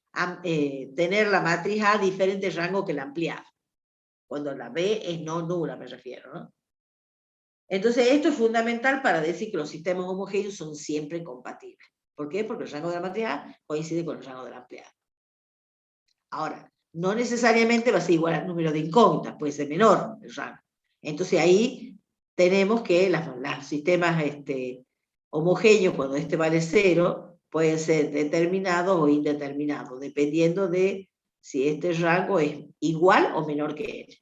tener la matriz A diferente rango que la ampliada. Cuando la B es no nula, me refiero, ¿no? Entonces, esto es fundamental para decir que los sistemas homogéneos son siempre compatibles. ¿Por qué? Porque el rango de la matriz A coincide con el rango de la ampliada. Ahora, no necesariamente va a ser igual al número de incógnitas, puede ser menor el rango. Entonces ahí tenemos que los sistemas homogéneos, cuando este vale 0, pueden ser determinados o indeterminados, dependiendo de si este rango es igual o menor que él.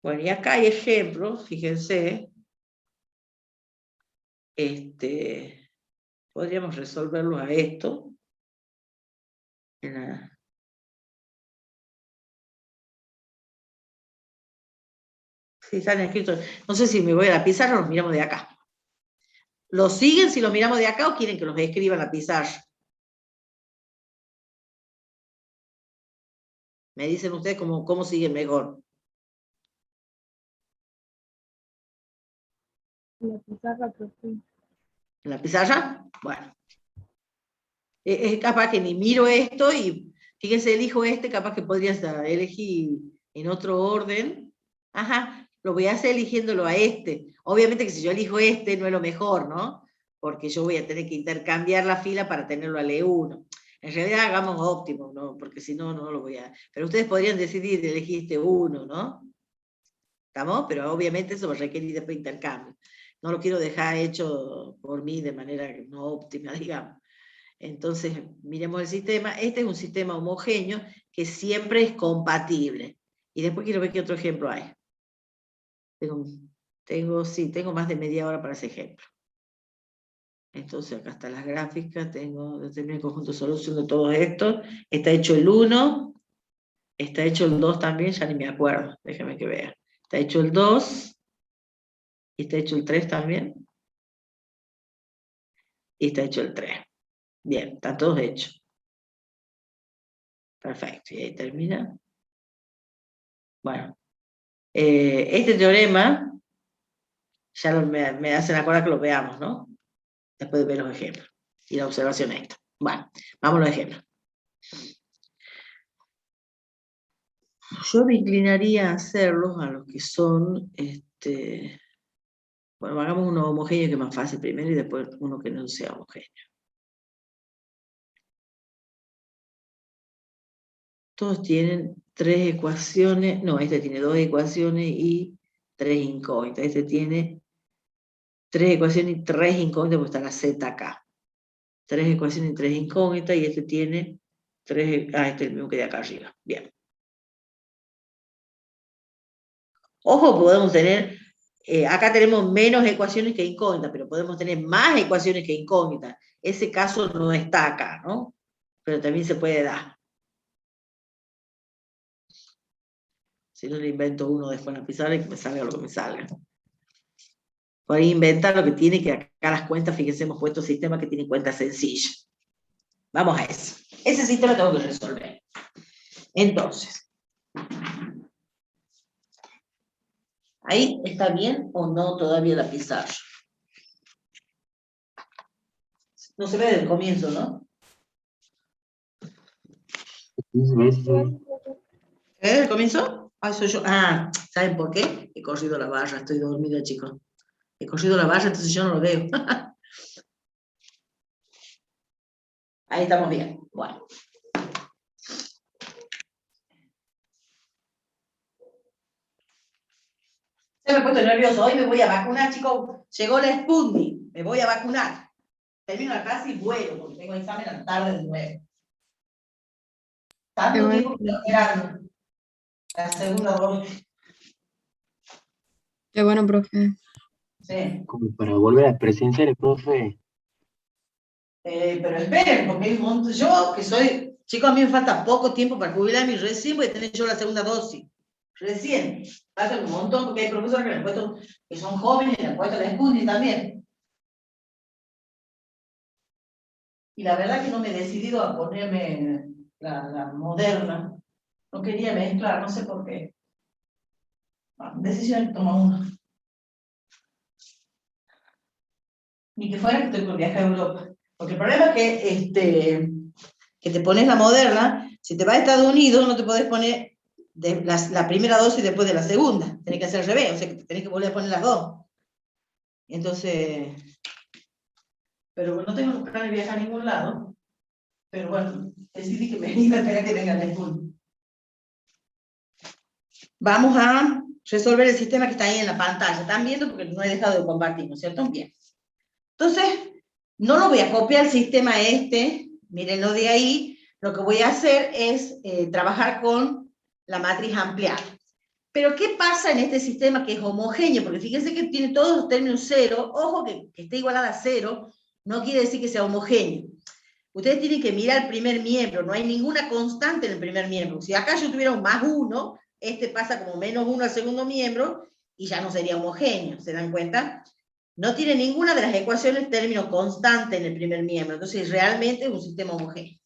Bueno, y acá hay ejemplos, fíjense. Podríamos resolverlos a esto. Sí, están escritos. No sé si me voy a la pizarra o los miramos de acá. ¿Los siguen si los miramos de acá o quieren que los escriban en la pizarra? Me dicen ustedes cómo siguen mejor. La pizarra, profe. ¿En la pizarra? Bueno. Es capaz que ni miro esto y fíjense, elijo capaz que podrías elegir en otro orden. Ajá, lo voy a hacer eligiéndolo a este. Obviamente que si yo elijo no es lo mejor, ¿no? Porque yo voy a tener que intercambiar la fila para tenerlo al E1. En realidad hagamos óptimo, ¿no? Porque si no, no lo voy a... Pero ustedes podrían decidir de elegir uno, ¿no? ¿Estamos? Pero obviamente eso va a requerir después intercambio. No lo quiero dejar hecho por mí de manera no óptima, digamos. Entonces, miremos el sistema. Este es un sistema homogéneo que siempre es compatible. Y después quiero ver qué otro ejemplo hay. Tengo más de media hora para ese ejemplo. Entonces, acá están las gráficas. Tengo determinar el conjunto de solución de todo esto. Está hecho el 1. Está hecho el 2 también, ya ni me acuerdo. Déjame que vea. Está hecho el 2. Y está hecho el 3 también. Y está hecho el 3. Bien, están todos hechos. Perfecto, y ahí termina. Bueno, este teorema, ya me hacen acordar que lo veamos, ¿no? Después de ver los ejemplos y la observación esta. Bueno, vamos a los ejemplos. Yo me inclinaría a hacerlos a los que son, bueno, hagamos uno homogéneo que es más fácil primero y después uno que no sea homogéneo. Todos tienen 3 ecuaciones, no, este tiene 2 ecuaciones y 3 incógnitas. Este tiene 3 ecuaciones y 3 incógnitas porque está la z acá. 3 ecuaciones y 3 incógnitas y este tiene 3, este es el mismo que de acá arriba. Bien. Ojo, podemos tener acá tenemos menos ecuaciones que incógnitas, pero podemos tener más ecuaciones que incógnitas. Ese caso no está acá, ¿no? Pero también se puede dar. Si no le invento uno después en la pizarra y que me salga lo que me salga. Por ahí inventar lo que tiene, que acá las cuentas, fíjense, hemos puesto sistemas que tienen cuentas sencillas. Vamos a eso. Ese sistema tengo que resolver. Entonces, ¿ahí está bien o no todavía la pizarra? No se ve desde el comienzo, ¿no? ¿Desde el comienzo? Ah, soy yo. Ah, ¿saben por qué? He corrido la barra, estoy dormida, chicos. He corrido la barra, entonces yo no lo veo. Ahí estamos bien. Bueno. Se me he puesto nervioso. Hoy me voy a vacunar, chicos. Llegó la Sputnik. Me voy a vacunar. Termino la clase y vuelo, porque tengo examen a la tarde de nuevo. Tanto tiempo que estoy esperando. La segunda dosis. Qué bueno, profe. Sí. Como para volver a presenciar, profe. Pero esperen, porque hay un montón. Yo, que soy, chicos, a mí me falta poco tiempo para jubilarme y recién voy a tener yo la segunda dosis. Recién. Falta un montón, porque hay profesores que le han puesto, que son jóvenes y le han puesto la Sputnik también. Y la verdad que no me he decidido a ponerme la Moderna. No quería mezclar, no sé por qué. Bueno, decisión toma uno. Ni que fuera que estoy por viajar a Europa. Porque el problema es que te pones la Moderna, si te vas a Estados Unidos no te podés poner la primera dosis después de la segunda. Tenés que hacer al revés, o sea que tenés que volver a poner las dos. Entonces, pero no tengo planes de viajar a ningún lado. Pero bueno, decidí que me iba a esperar que venga el Sputnik. Vamos a resolver el sistema que está ahí en la pantalla. ¿Están viendo? Porque no he dejado de compartir, ¿no es cierto? Bien. Entonces, no lo voy a copiar el sistema mírenlo de ahí. Lo que voy a hacer es trabajar con la matriz ampliada. Pero, ¿qué pasa en este sistema que es homogéneo? Porque fíjense que tiene todos los términos cero. Ojo, que esté igualada a cero no quiere decir que sea homogéneo. Ustedes tienen que mirar el primer miembro. No hay ninguna constante en el primer miembro. Si acá yo tuviera un más 1, pasa como menos 1 al segundo miembro y ya no sería homogéneo. ¿Se dan cuenta? No tiene ninguna de las ecuaciones término constante en el primer miembro. Entonces, realmente es un sistema homogéneo.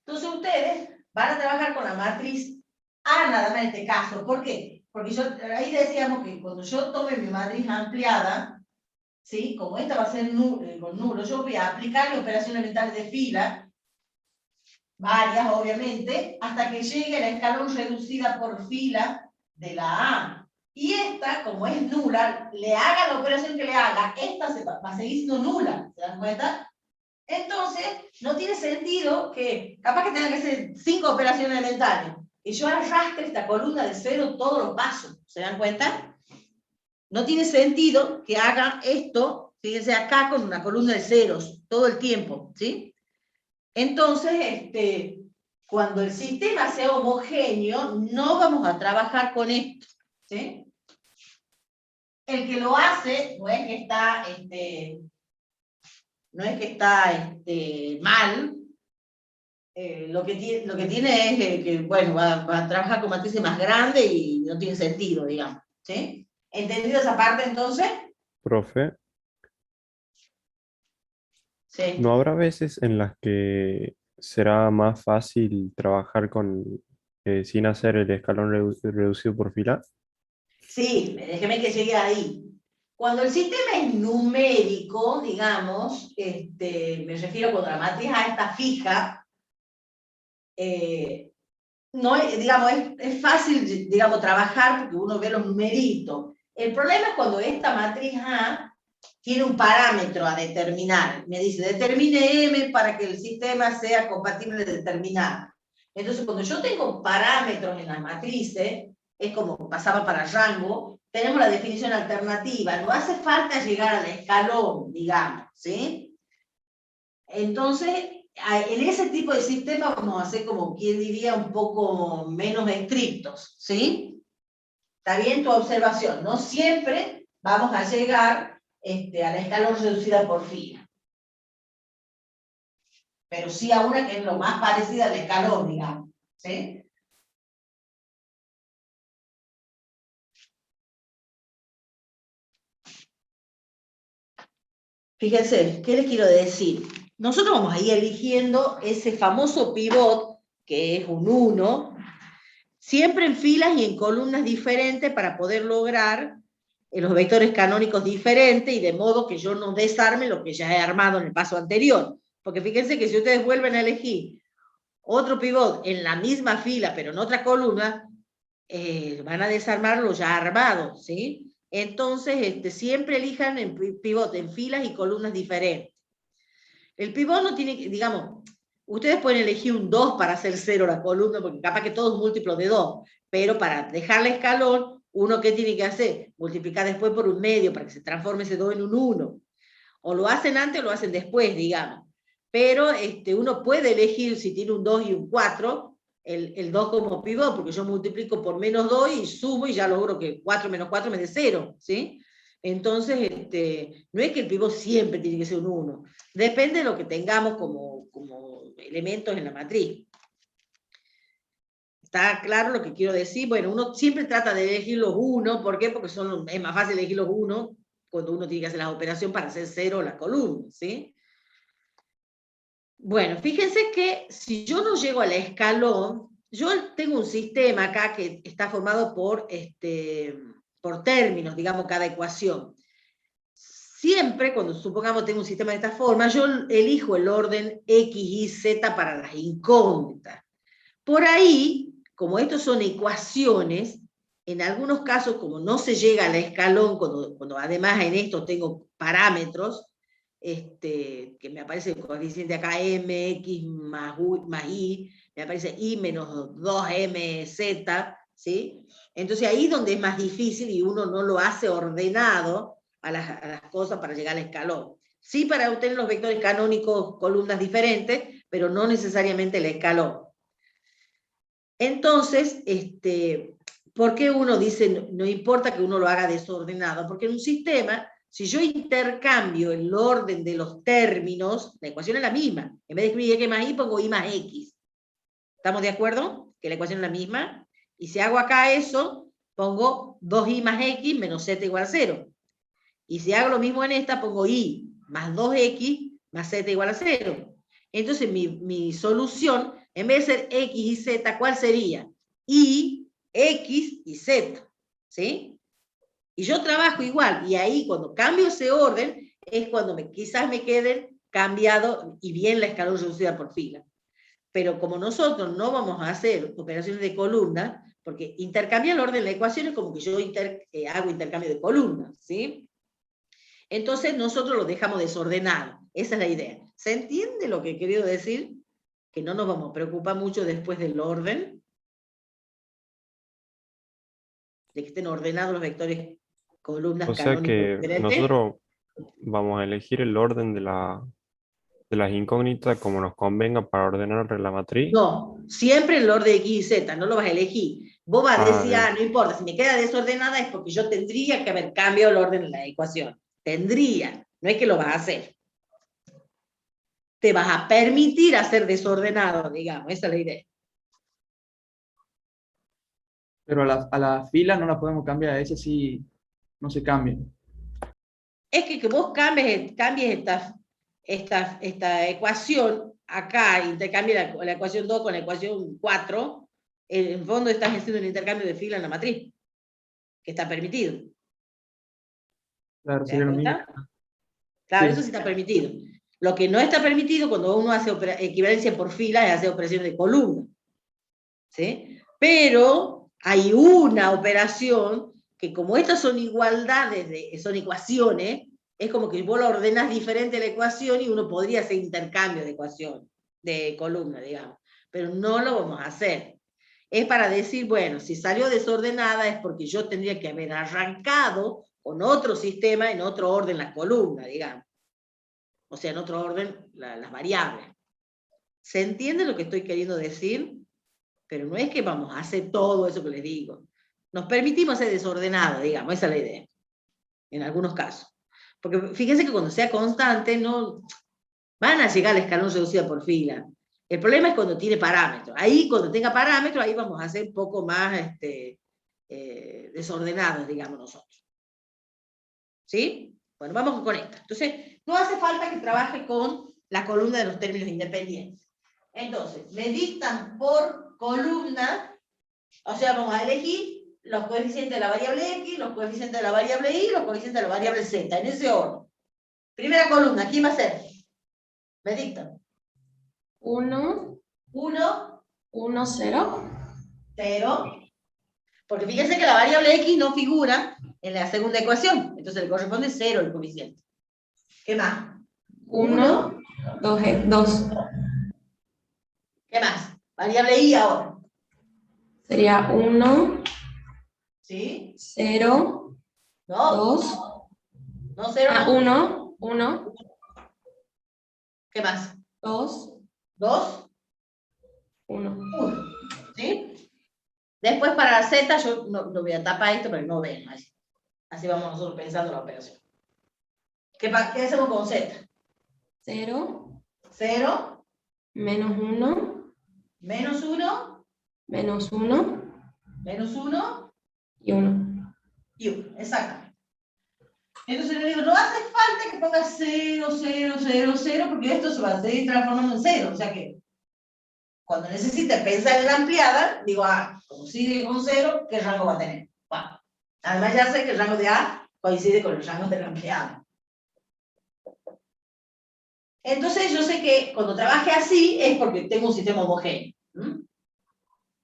Entonces, ustedes van a trabajar con la matriz A nada más en este caso. ¿Por qué? Porque ahí decíamos que cuando yo tome mi matriz ampliada, ¿sí? Como esta va a ser con nulo, yo voy a aplicar operaciones mentales de fila, varias obviamente, hasta que llegue a la escalón reducida por fila de la A. Y esta, como es nula, le haga la operación que le haga, esta va a seguir siendo nula, ¿se dan cuenta? Entonces, no tiene sentido que, capaz que tenga que hacer 5 operaciones mentales, y yo arrastre esta columna de 0 todos los pasos, ¿se dan cuenta? No tiene sentido que haga esto, fíjense acá, con una columna de ceros, todo el tiempo, ¿sí? Entonces, cuando el sistema sea homogéneo, no vamos a trabajar con esto, ¿sí? El que lo hace no es que está, mal. Lo que tiene es que bueno, va a trabajar con matrices más grandes y no tiene sentido, digamos, ¿sí? ¿Entendido esa parte entonces? Profe, Sí. ¿no habrá veces en las que será más fácil trabajar sin hacer el escalón reducido por fila? Sí, déjeme que llegue ahí. Cuando el sistema es numérico, digamos, me refiero cuando la matriz A está fija, no, digamos, es fácil, digamos, trabajar porque uno ve los numeritos. El problema es cuando esta matriz A tiene un parámetro a determinar. Me dice, determine M para que el sistema sea compatible determinado. Entonces, cuando yo tengo parámetros en las matrices, es como pasaba para rango, tenemos la definición alternativa. No hace falta llegar al escalón, digamos, ¿sí? Entonces, en ese tipo de sistema vamos a hacer como quien diría un poco menos estrictos, ¿sí? Está bien tu observación. No siempre vamos a llegar a la escalón reducida por fila. Pero sí a una que es lo más parecida al escalón, digamos, ¿sí? Fíjense, ¿qué les quiero decir? Nosotros vamos a ir eligiendo ese famoso pivot, que es un 1, siempre en filas y en columnas diferentes para poder lograr los vectores canónicos diferentes y de modo que yo no desarme lo que ya he armado en el paso anterior. Porque fíjense que si ustedes vuelven a elegir otro pivot en la misma fila pero en otra columna, van a desarmar lo ya armado, ¿sí? Entonces, siempre elijan en pivot en filas y columnas diferentes. El pivot no tiene, digamos, ustedes pueden elegir un 2 para hacer 0 la columna, porque capaz que todo es múltiplo de 2, pero para dejarle escalón, uno ¿qué tiene que hacer? Multiplicar después por un medio para que se transforme ese 2 en un 1. O lo hacen antes o lo hacen después, digamos. Pero uno puede elegir si tiene un 2 y un 4, el 2 como pivot, porque yo multiplico por menos 2 y sumo y ya logro que 4 menos 4 me dé 0, ¿sí? Entonces, no es que el pivot siempre tiene que ser un 1. Depende de lo que tengamos como elementos en la matriz. ¿Está claro lo que quiero decir? Bueno, uno siempre trata de elegir los 1. ¿Por qué? Porque es más fácil elegir los 1 cuando uno tiene que hacer la operación para hacer 0 la columna, ¿sí? Bueno, fíjense que si yo no llego al escalón, yo tengo un sistema acá que está formado por términos, digamos, cada ecuación. Siempre, cuando supongamos tengo un sistema de esta forma, yo elijo el orden X, Y, Z para las incógnitas. Por ahí, como estos son ecuaciones, en algunos casos, como no se llega al escalón, cuando además en esto tengo parámetros, que me aparece el coeficiente acá mx más y, me aparece y menos 2mz, ¿sí? Entonces ahí es donde es más difícil y uno no lo hace ordenado a las cosas para llegar al escalón. Sí, para obtener los vectores canónicos, columnas diferentes, pero no necesariamente el escalón. Entonces, ¿por qué uno dice no importa que uno lo haga desordenado? Porque en un sistema, si yo intercambio el orden de los términos, la ecuación es la misma. En vez de escribir x más y, pongo y más x. ¿Estamos de acuerdo? Que la ecuación es la misma. Y si hago acá eso, pongo 2y más x menos z igual a 0. Y si hago lo mismo en esta, pongo y más 2x más z igual a 0. Entonces mi solución, en vez de ser x y z, ¿cuál sería? Y, x y z. ¿Sí? Y yo trabajo igual. Y ahí cuando cambio ese orden, es cuando quizás me queden cambiado y bien la escalón reducida por fila. Pero como nosotros no vamos a hacer operaciones de columna, porque intercambiar el orden de la ecuación es como que yo hago intercambio de columnas, ¿sí? Entonces nosotros lo dejamos desordenado. Esa es la idea. ¿Se entiende lo que he querido decir? Que no nos vamos a preocupar mucho después del orden, de que estén ordenados los vectores columnas O sea canónicos que diferentes. nosotros vamos a elegir el orden de las incógnitas como nos convenga para ordenar la matriz. No, siempre el orden de X y Z, no lo vas a elegir. Vos vas a decir, bien. no importa, si me queda desordenada es porque yo tendría que haber cambiado el orden de la ecuación. Tendría, no es que lo vas a hacer. Te vas a permitir hacer desordenado, digamos, esa es la idea. Pero a la fila no la podemos cambiar, a esa sí no se cambia. Es que vos cambies esta ecuación, acá intercambia la ecuación 2 con la ecuación 4, en el fondo estás haciendo un intercambio de fila en la matriz, que está permitido. Claro, ¿Te sería das lo mismo. cuenta? Claro, Sí. eso sí está permitido. Lo que no está permitido cuando uno hace equivalencia por fila es hacer operaciones de columna. ¿Sí? Pero hay una operación que como estas son igualdades, son ecuaciones, es como que vos lo ordenás diferente la ecuación y uno podría hacer intercambio de ecuación, de columna, digamos. Pero no lo vamos a hacer. Es para decir, bueno, si salió desordenada es porque yo tendría que haber arrancado con otro sistema, en otro orden la columna, digamos. O sea, en otro orden las variables. ¿Se entiende lo que estoy queriendo decir? Pero no es que vamos a hacer todo eso que les digo. Nos permitimos ser desordenados, digamos, esa es la idea. en algunos casos. Porque fíjense que cuando sea constante, no van a llegar al escalón reducido por fila. El problema es cuando tiene parámetros. Ahí, cuando tenga parámetros, ahí vamos a ser un poco más desordenados, digamos nosotros. ¿Sí? Bueno, vamos con esta. Entonces, no hace falta que trabaje con la columna de los términos independientes. Entonces, me dictan por columna, o sea, vamos a elegir los coeficientes de la variable X, los coeficientes de la variable Y, los coeficientes de la variable Z, en ese orden. Primera columna, ¿quién va a ser? Me dictan. 1, 1, 1, 0. 0. Porque fíjense que la variable X no figura en la segunda ecuación. Entonces le corresponde 0 el coeficiente. ¿Qué más? 1, 2. ¿Qué más? Variable Y ahora. Sería 1, ¿Sí? 0, No. 2. No, 0 Ah, no. 1. ¿Qué más? 2. 2. 1. 1. ¿Sí? Después para la Z, yo no voy a tapar esto para que no vean. Así vamos nosotros pensando la operación. ¿Qué hacemos con Z? 0, 0, menos 1, menos 1, menos 1 menos 1 y 1. y 1. Exactamente. Entonces le digo, no hace falta que ponga 0, 0, 0, 0, porque esto se va a seguir transformando en 0. O sea que cuando necesite pensar en la ampliada, digo, como sigue con 0, ¿qué rango va a tener? Bueno, además ya sé que el rango de A coincide con el rango de la ampliada. Entonces yo sé que cuando trabaje así es porque tengo un sistema homogéneo.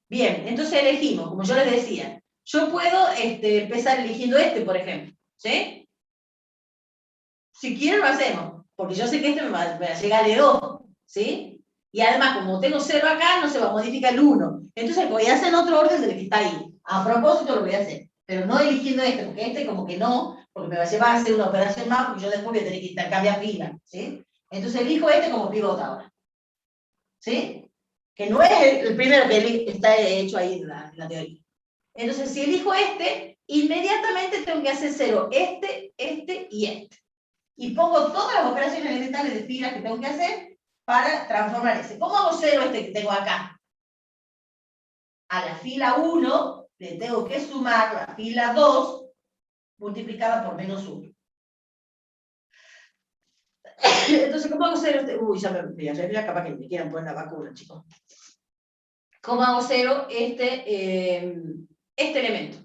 Bien, entonces elegimos, como yo les decía, yo puedo empezar eligiendo por ejemplo, ¿sí? Si quieren lo hacemos, porque yo sé que me va a llegar de 2, ¿sí? Y además, como tengo 0 acá, no se va a modificar el 1. Entonces voy a hacer en otro orden del que está ahí. A propósito lo voy a hacer, pero no eligiendo porque como que no, porque me va a llevar a hacer una operación más, porque yo después voy a tener que intercambiar fila, ¿sí? Entonces elijo como pivote ahora, ¿sí? Que no es el primero que está hecho ahí en la teoría. Entonces, si elijo inmediatamente tengo que hacer 0, este y este. Y pongo todas las operaciones elementales de filas que tengo que hacer para transformar ese. ¿Cómo hago 0 que tengo acá? A la fila 1 le tengo que sumar la fila 2 multiplicada por menos 1. Entonces, ¿cómo hago 0 Uy, ya me capaz que me quieran poner la vacuna, chicos. ¿Cómo hago 0 este elemento?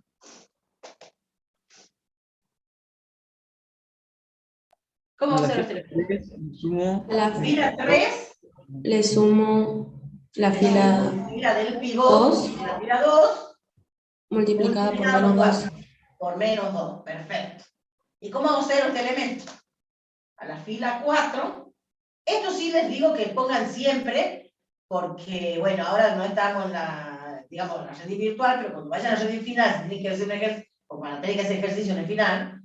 ¿Cómo hago 0 este elemento? La Fila 3 le sumo la fila del pivot 2 la fila 2 multiplicada por menos 2. Por menos 2, perfecto. ¿Y cómo hago 0 este elemento? A la fila 4. Esto sí les digo que pongan siempre, porque, bueno, ahora no estamos en la, digamos, en la red virtual, pero cuando vayan a la red final, si tienen que hacer un ejercicio, o cuando tienen que hacer ejercicio en el final,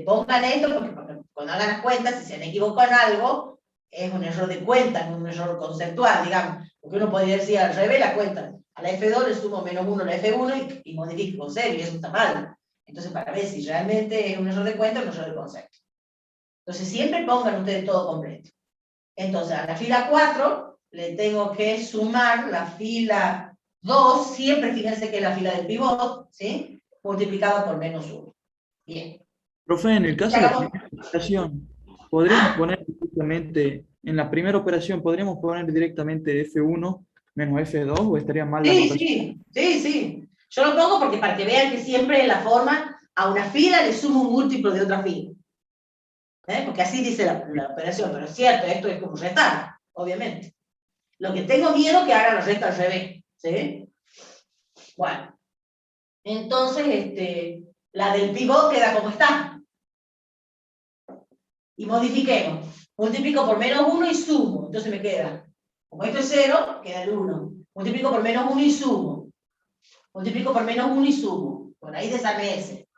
pongan esto, porque cuando hagan las cuentas, si se han equivocado en algo, es un error de cuenta, no un error conceptual, digamos. Porque uno podría decir al revés la cuenta. A la F2 le sumo menos 1 a la F1 y modifico con 0, y eso está mal. Entonces, para ver si realmente es un error de cuenta o un error de concepto. Entonces, siempre pongan ustedes todo completo. Entonces, a la fila 4 le tengo que sumar la fila 2, siempre fíjense que es la fila del pivot, ¿sí? Multiplicada por menos 1. Bien. Profe, en el caso de la primera operación, ¿podríamos poner directamente, en la primera operación, podríamos poner directamente F1 menos F2 o estaría mal la notación? Sí. Yo lo pongo porque para que vean que siempre en la forma, a una fila le sumo un múltiplo de otra fila. Porque así dice la operación, pero es cierto, esto es como restar, obviamente. Lo que tengo miedo es que haga la resta al revés, ¿sí? Bueno, entonces la del pivot queda como está. Y modifiquemos. Multiplico por menos 1 y sumo, entonces me queda, como esto es 0, queda el 1. Multiplico por menos 1 y sumo. Multiplico por menos 1 y sumo. Por ahí desarme ese.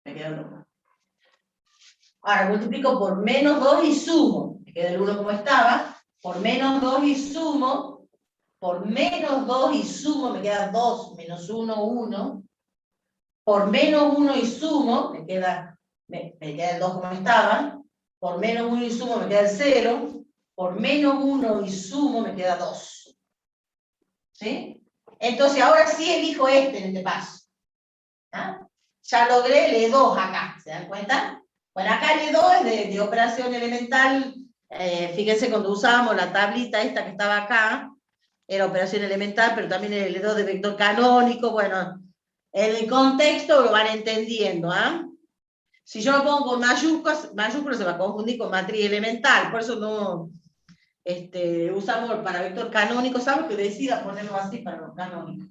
Me queda el 1. Ahora multiplico por menos 2 y sumo. Me queda el 1 como estaba. Por menos 2 y sumo. Por menos 2 y sumo me queda 2 menos 1, 1. por menos 1 y sumo, me queda el 2 como estaba, por menos 1 y sumo me queda el 0, por menos 1 y sumo me queda 2. ¿Sí? Entonces ahora sí elijo en este paso. ¿Ah? Ya logré el E2 acá, ¿se dan cuenta? Bueno, acá el E2 es de operación elemental. Fíjense cuando usábamos la tablita esta que estaba acá, era operación elemental, pero también el E2 de vector canónico. Bueno, en el contexto lo van entendiendo, ¿ah? Si yo lo pongo con mayúsculas se va a confundir con matriz elemental, por eso no usamos para vector canónico, salvo que decida ponerlo así para los canónicos,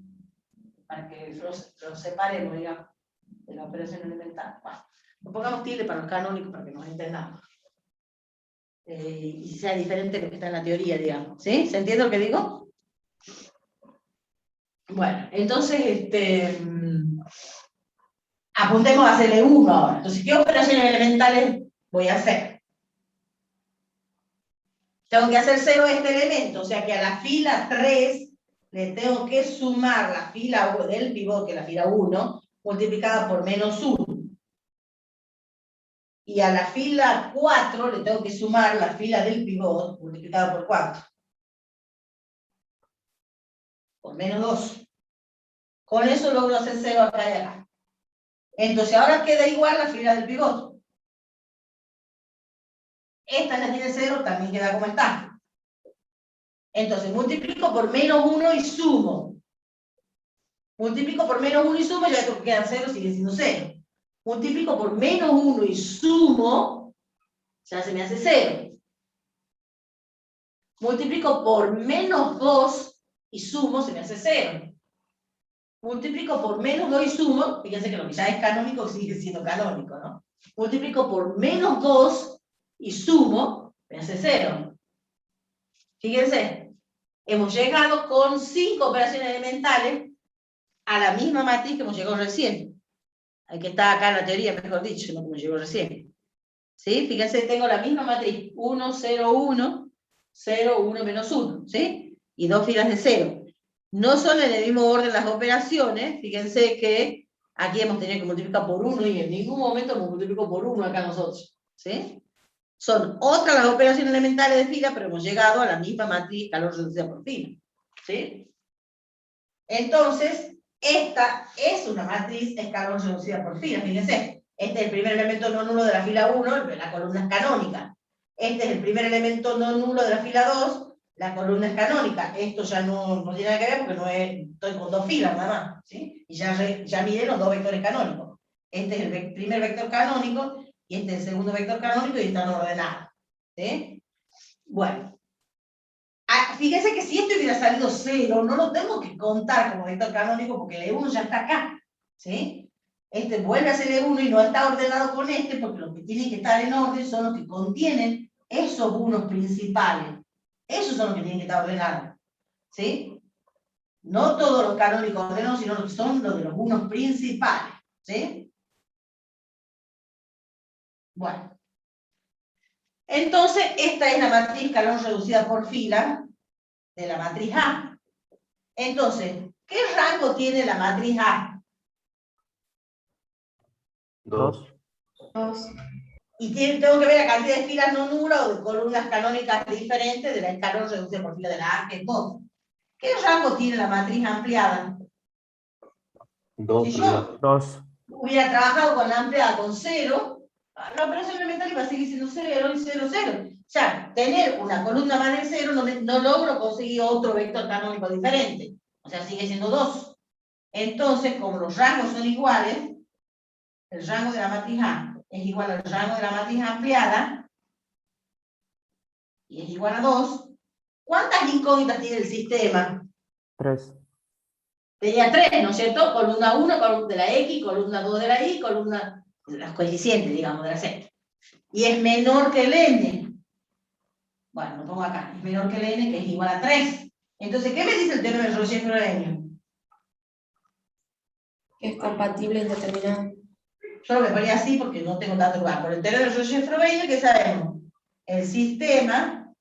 para que los separemos, digamos, de la operación elemental. Bueno, lo pongamos tilde para los canónicos para que nos entendamos. Y sea diferente de lo que está en la teoría, digamos. ¿Sí? ¿Se entiende lo que digo? Bueno, entonces, apuntemos a hacerle 1 ahora. Entonces, ¿qué operaciones elementales voy a hacer? Tengo que hacer 0 este elemento, o sea que a la fila 3 le tengo que sumar la fila del pivot, que es la fila 1, multiplicada por menos 1. Y a la fila 4 le tengo que sumar la fila del pivot, multiplicada por 4. Por menos 2. Con eso logro hacer 0 acá y acá. Entonces ahora queda igual la fila del pivot. Esta la tiene 0, también queda como está. Entonces multiplico por menos 1 y sumo. Multiplico por menos 1 y sumo, ya que queda 0, sigue siendo 0. Multiplico por menos 1 y sumo, ya se me hace 0. Multiplico por menos 2 y sumo, se me hace 0. Multiplico por menos 2 y sumo, fíjense que lo que ya es canónico sigue siendo canónico, ¿no? Multiplico por menos 2 y sumo, me hace 0. Fíjense, hemos llegado con 5 operaciones elementales a la misma matriz que hemos llegado recién. Hay que estar acá en la teoría, mejor dicho, no como llegó recién. ¿Sí? Fíjense, tengo la misma matriz, 1, 0, 1, 0, 1, menos 1, ¿sí? Y 2 filas de 0. No son en el mismo orden las operaciones, fíjense que aquí hemos tenido que multiplicar por 1 y en ningún momento hemos multiplicado por 1 acá nosotros, ¿sí? Son otras las operaciones elementales de fila, pero hemos llegado a la misma matriz calor reducida por fila, ¿sí? Entonces, esta es una matriz escalón reducida por fila, fíjense. Este es el primer elemento no nulo de la fila 1, la columna es canónica. Este es el primer elemento no nulo de la fila 2, la columna es canónica. Esto ya no tiene nada que ver porque no estoy con 2 filas nada más, ¿sí? Y ya miré los 2 vectores canónicos. Este es el primer vector canónico y este es el segundo vector canónico y están ordenados, ¿sí? Bueno. Fíjense que si esto hubiera salido 0, no lo tengo que contar como vector canónico porque el E1 ya está acá, ¿sí? Este vuelve a ser E1 y no está ordenado con este porque los que tienen que estar en orden son los que contienen esos unos principales. Esos son los que tienen que estar ordenados, ¿sí? No todos los canónicos ordenados, sino los que son los de los unos principales, ¿sí? Bueno. Entonces, esta es la matriz calón reducida por fila de la matriz A. Entonces, ¿qué rango tiene la matriz A? 2. 2. Y tengo que ver la cantidad de filas no nulas o de columnas canónicas diferentes de la escalón reducida por fila de la A, que es 2. ¿Qué rango tiene la matriz ampliada? 2. Si yo hubiera trabajado con la ampliada con 0, la operación elemental iba a seguir siendo 0 y 0, 0. O sea, tener una columna más de 0 no logro conseguir otro vector canónico diferente. O sea, sigue siendo 2. Entonces, como los rangos son iguales, el rango de la matriz A es igual al rango de la matriz ampliada, y es igual a 2. ¿Cuántas incógnitas tiene el sistema? 3. Tenía 3, ¿no es cierto? Columna 1, columna de la X, columna 2 de la Y, columna de las coeficientes, digamos, de la Z. Y es menor que el N. Bueno, lo pongo acá. Es menor que el N, que es igual a 3. Entonces, ¿qué me dice el teorema de Roger-Frobenio? Que es compatible indeterminado. Yo lo ponía así porque no tengo tanto lugar. Por el teorema de Roger-Frobenio, ¿qué sabemos? El sistema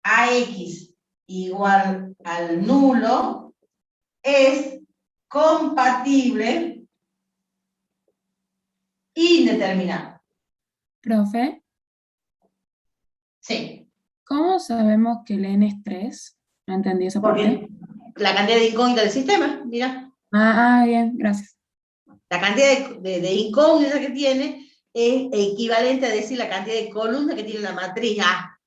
AX igual al nulo es compatible indeterminado. Profe, Sí, ¿cómo sabemos que el n es 3? No entendí esa parte. porque la cantidad de incógnitas del sistema, mira, Bien, gracias. la cantidad de incógnitas que tiene es equivalente a decir la cantidad de columnas que tiene la matriz A.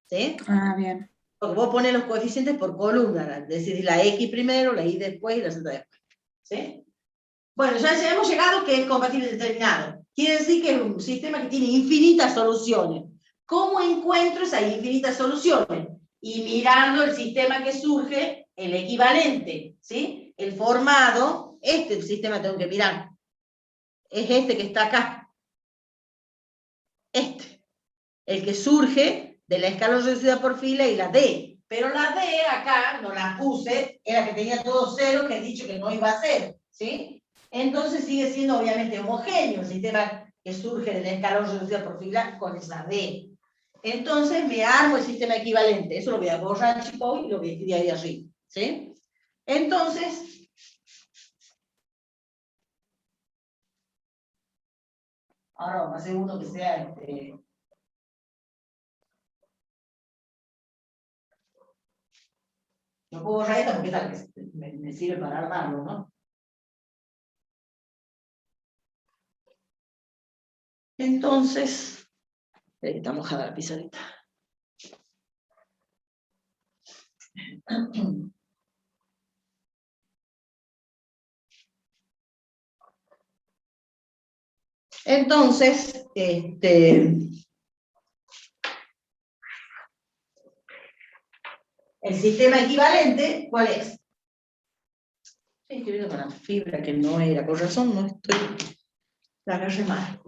¿Sí? Bien. Porque vos pones los coeficientes por columna, es decir, la X primero, la Y después y la Z después. ¿Sí? Bueno, ya hemos llegado que es compatible determinado. Quiere decir que es un sistema que tiene infinitas soluciones. ¿Cómo encuentro esas infinitas soluciones? Y mirando el sistema que surge, el equivalente, ¿sí? El formado, el sistema tengo que mirar. Es este que está acá. El que surge de la escalón reducida por fila y la D. Pero la D acá, no la puse, era que tenía todo cero, que he dicho que no iba a ser, ¿sí? Entonces sigue siendo obviamente homogéneo el sistema que surge de la escalón reducida por fila con esa D. Entonces me armo el sistema equivalente. Eso lo voy a borrar, chicos, y lo voy a escribir ahí arriba, ¿sí? Entonces, ahora vamos a hacer uno que sea no puedo borrar esta porque esta me sirve para armarlo, ¿no? Entonces, está mojada la pizarrita. Entonces, el sistema equivalente, ¿cuál es? Estoy escribiendo con la fibra que no era, con razón no estoy, la agarré mal.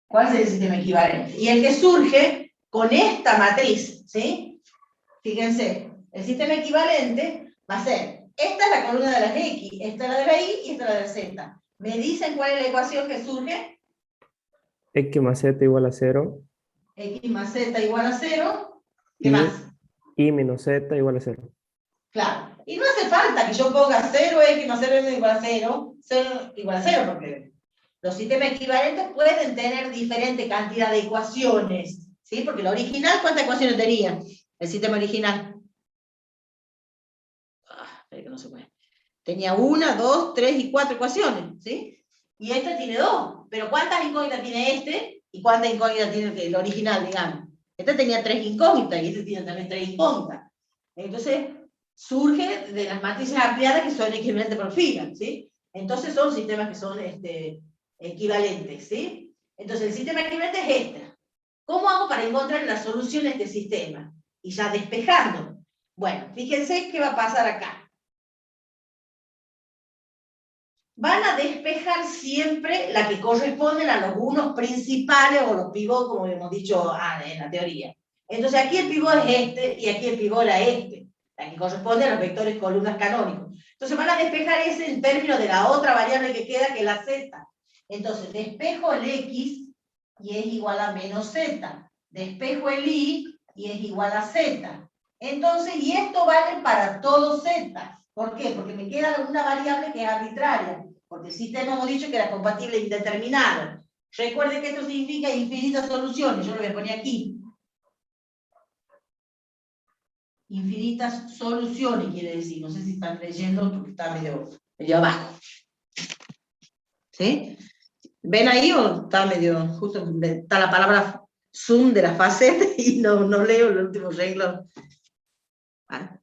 ¿Cuál es el sistema equivalente? Y el que surge con esta matriz, ¿sí? Fíjense, el sistema equivalente va a ser, esta es la columna de las X, esta es la de la Y y esta es la de la Z. ¿Me dicen cuál es la ecuación que surge? X más Z igual a 0. X más Z igual a 0. ¿Qué más? Y menos Z igual a 0. Claro. Y no hace falta que yo ponga 0x más 0m igual a 0, 0 igual a 0, porque los sistemas equivalentes pueden tener diferente cantidad de ecuaciones, ¿sí? Porque el original, ¿cuántas ecuaciones tenía? El sistema original. Espera que no se puede. Tenía 1, 2, 3 y 4 ecuaciones, ¿sí? Y este tiene 2. Pero ¿cuántas incógnitas tiene este? ¿Y cuántas incógnitas tiene el original, digamos? Este tenía 3 incógnitas y este tiene también 3 incógnitas. Entonces, surge de las matrices ampliadas que son equivalentes por fila, ¿sí? Entonces son sistemas que son equivalentes, ¿sí? Entonces el sistema equivalente es este. ¿Cómo hago para encontrar la solución de este sistema? Y ya despejando. Bueno, fíjense qué va a pasar acá. Van a despejar siempre la que corresponden a los unos principales o los pivots, como hemos dicho en la teoría. Entonces aquí el pivot es este y aquí el pivot era este, la que corresponde a los vectores columnas canónicos. Entonces van a despejar ese en términos de la otra variable que queda, que es la z. Entonces despejo el x y es igual a menos z. Despejo el y y es igual a z. Entonces, y esto vale para todo z. ¿Por qué? Porque me queda una variable que es arbitraria, porque el sistema hemos dicho que era compatible e indeterminado. Recuerden que esto significa infinitas soluciones, yo lo voy a poner aquí. Infinitas soluciones quiere decir, no sé si están leyendo porque está medio abajo. ¿Sí? ¿Ven ahí o está medio, justo está la palabra zoom de la faceta y no leo el último renglón? ¿Ah?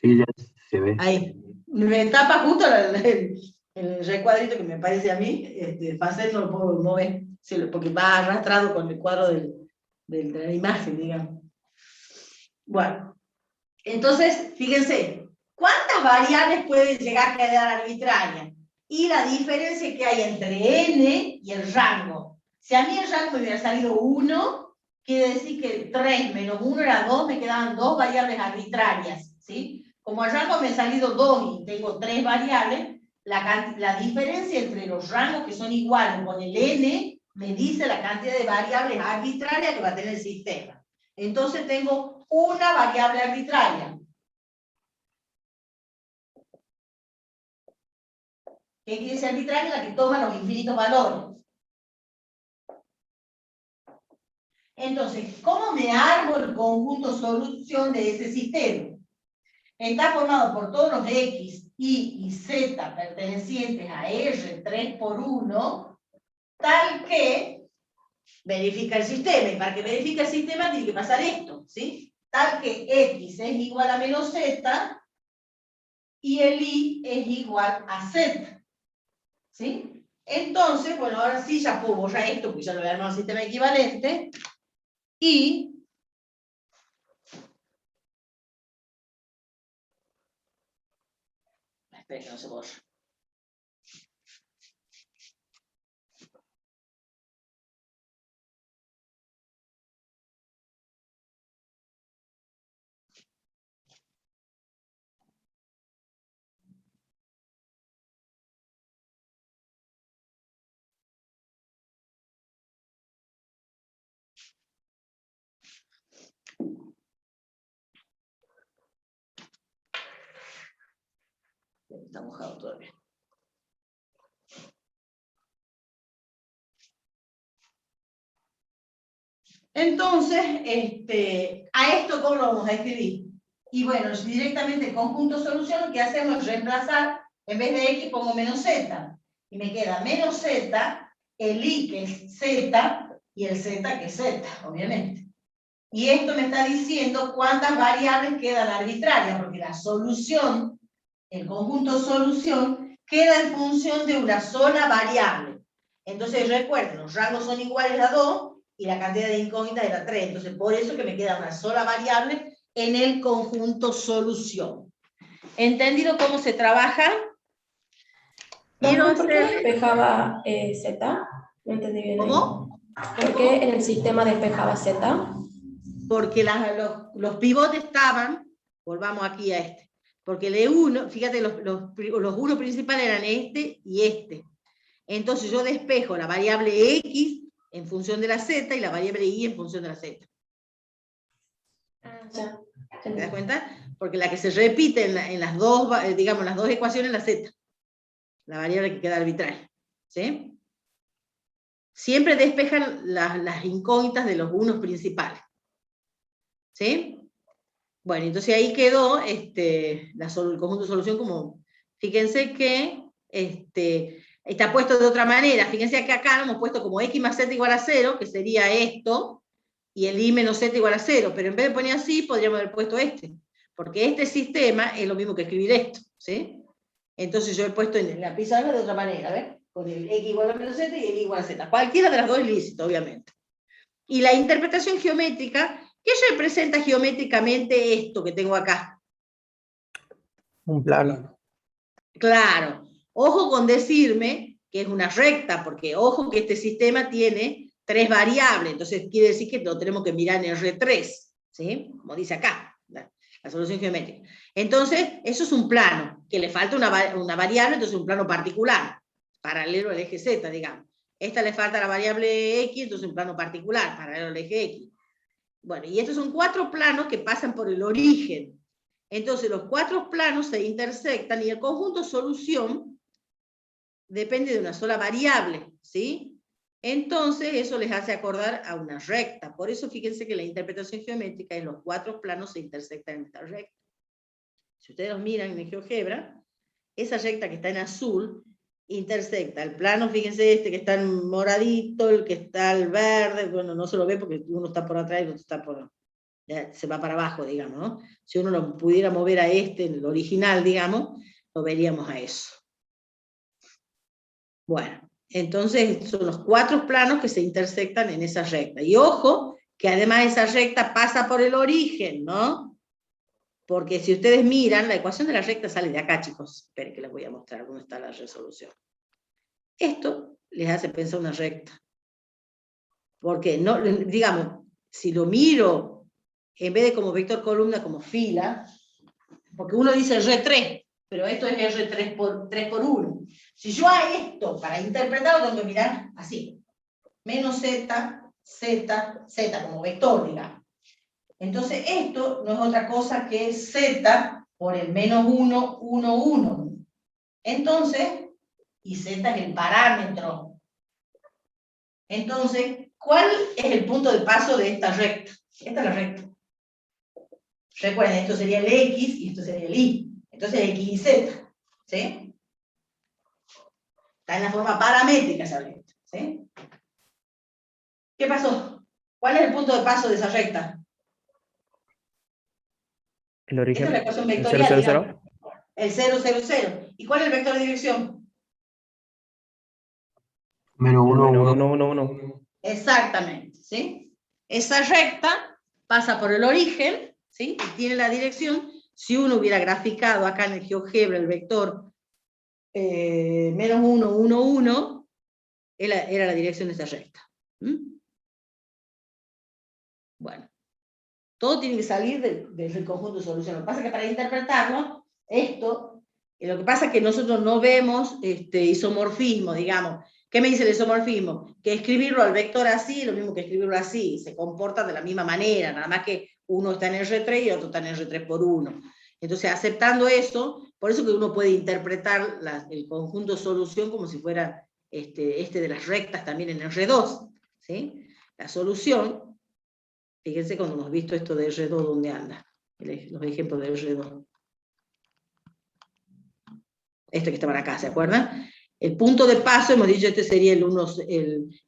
Sí, ya se ve. Ahí. Me tapa justo el recuadrito que me parece a mí, facet no lo puedo mover, porque va arrastrado con el cuadro de la imagen, digamos. Bueno, entonces, fíjense, ¿cuántas variables pueden llegar a quedar arbitrarias? Y la diferencia que hay entre n y el rango. Si a mí el rango me hubiera salido 1, quiere decir que 3 menos 1 era 2, me quedaban 2 variables arbitrarias, ¿sí? Como el rango me ha salido 2 y tengo 3 variables, la diferencia entre los rangos que son iguales con el n me dice la cantidad de variables arbitrarias que va a tener el sistema. Entonces tengo una variable arbitraria. ¿Qué quiere decir arbitraria? La que toma los infinitos valores. Entonces, ¿cómo me armo el conjunto solución de ese sistema? Está formado por todos los x, y y z pertenecientes a R 3×1, tal que verifica el sistema. Y para que verifique el sistema tiene que pasar esto, ¿sí? Tal que x es igual a menos z y el y es igual a z. ¿Sí? Entonces, bueno, ahora sí ya puedo borrar esto, porque ya lo voy a armar un sistema equivalente. Y espera que no se borre. Está mojado todavía. Entonces, a esto ¿cómo lo vamos a escribir? Y bueno, directamente el conjunto solución lo que hacemos es reemplazar, en vez de x pongo menos z, y me queda menos z, el y que es z, y el z que es z, obviamente. Y esto me está diciendo cuántas variables quedan arbitrarias, porque la solución, el conjunto solución, queda en función de una sola variable. Entonces recuerden, los rangos son iguales a 2 y la cantidad de incógnitas era 3. Entonces por eso que me queda una sola variable en el conjunto solución. ¿Entendido cómo se trabaja? ¿Por qué despejaba Z? No entendí bien. ¿Cómo? ¿Por qué en el sistema despejaba Z? Porque los pivotes estaban, volvamos aquí a este, porque el E1, fíjate, los unos principales eran este y este. Entonces yo despejo la variable X en función de la Z y la variable Y en función de la Z. Ya. ¿Te das cuenta? Porque la que se repite en las dos, digamos, las dos ecuaciones es la Z. La variable que queda arbitraria. ¿Sí? Siempre despejan las incógnitas de los unos principales. ¿Sí? Bueno, entonces ahí quedó el conjunto de solución como, fíjense que está puesto de otra manera. Fíjense que acá lo hemos puesto como x más z igual a 0, que sería esto, y el y menos z igual a 0, pero en vez de poner así, podríamos haber puesto porque este sistema es lo mismo que escribir esto, ¿sí? Entonces yo he puesto en la pizarra de otra manera, ¿ves? Con el x igual a menos z y el y igual a z. Cualquiera de las dos es lícito, obviamente. Y la interpretación geométrica, ¿qué representa geométricamente esto que tengo acá? Un plano. Claro. Ojo con decirme que es una recta, porque ojo que este sistema tiene 3 variables, entonces quiere decir que lo tenemos que mirar en R3, ¿sí? Como dice acá, la solución geométrica. Entonces, eso es un plano, que le falta una variable, entonces un plano particular, paralelo al eje Z, digamos. Esta le falta la variable X, entonces un plano particular, paralelo al eje X. Bueno, y estos son 4 planos que pasan por el origen. Entonces los 4 planos se intersectan y el conjunto solución depende de una sola variable, ¿sí? Entonces eso les hace acordar a una recta. Por eso fíjense que la interpretación geométrica es los 4 planos se intersectan en esta recta. Si ustedes los miran en GeoGebra, esa recta que está en azul intersecta el plano, fíjense que está en moradito, el que está el verde, bueno, no se lo ve porque uno está por atrás y el otro está por... Ya se va para abajo, digamos, ¿no? Si uno lo pudiera mover a en el original, digamos, lo veríamos a eso. Bueno, entonces son los 4 planos que se intersectan en esa recta. Y ojo, que además esa recta pasa por el origen, ¿no? Porque si ustedes miran, la ecuación de la recta sale de acá, chicos. Esperen que les voy a mostrar dónde está la resolución. Esto les hace pensar una recta. Porque, no, digamos, si lo miro, en vez de como vector columna, como fila, porque uno dice R3, pero esto es R3 por 1. Si yo a esto, para interpretarlo, tengo que mirar así. Menos Z, Z, Z, como vector, digamos. Entonces esto no es otra cosa que Z por el menos 1, 1, 1. Entonces, y Z es el parámetro. Entonces, ¿cuál es el punto de paso de esta recta? Esta es la recta. Recuerden, esto sería el X y esto sería el Y. Entonces X y Z. ¿Sí? Está en la forma paramétrica esa recta. ¿Sí? ¿Qué pasó? ¿Cuál es el punto de paso de esa recta? El Esta origen. es la ecuación El vectorial. 0, 0, digamos. 0. El 0, 0, 0. ¿Y cuál es el vector de dirección? Menos El 1, menos 1. 1, 1, 1. Exactamente. ¿Sí? Esa recta pasa por el origen, ¿sí? Y tiene la dirección. Si uno hubiera graficado acá en el GeoGebra el vector menos 1, 1, 1, era la dirección de esa recta. ¿Mm? Bueno, todo tiene que salir del conjunto de solución. Lo que pasa es que para interpretarlo, lo que pasa es que nosotros no vemos isomorfismo, digamos. ¿Qué me dice el isomorfismo? Que escribirlo al vector así es lo mismo que escribirlo así, se comporta de la misma manera, nada más que uno está en R3 y otro está en R3 por 1. Entonces, aceptando eso, por eso que uno puede interpretar el conjunto solución como si fuera de las rectas también en R2. ¿Sí? La solución, fíjense cuando hemos visto esto de R2, ¿dónde anda? Los ejemplos de R2. Esto que estaban acá, ¿se acuerdan? El punto de paso, hemos dicho, este sería el 1, 0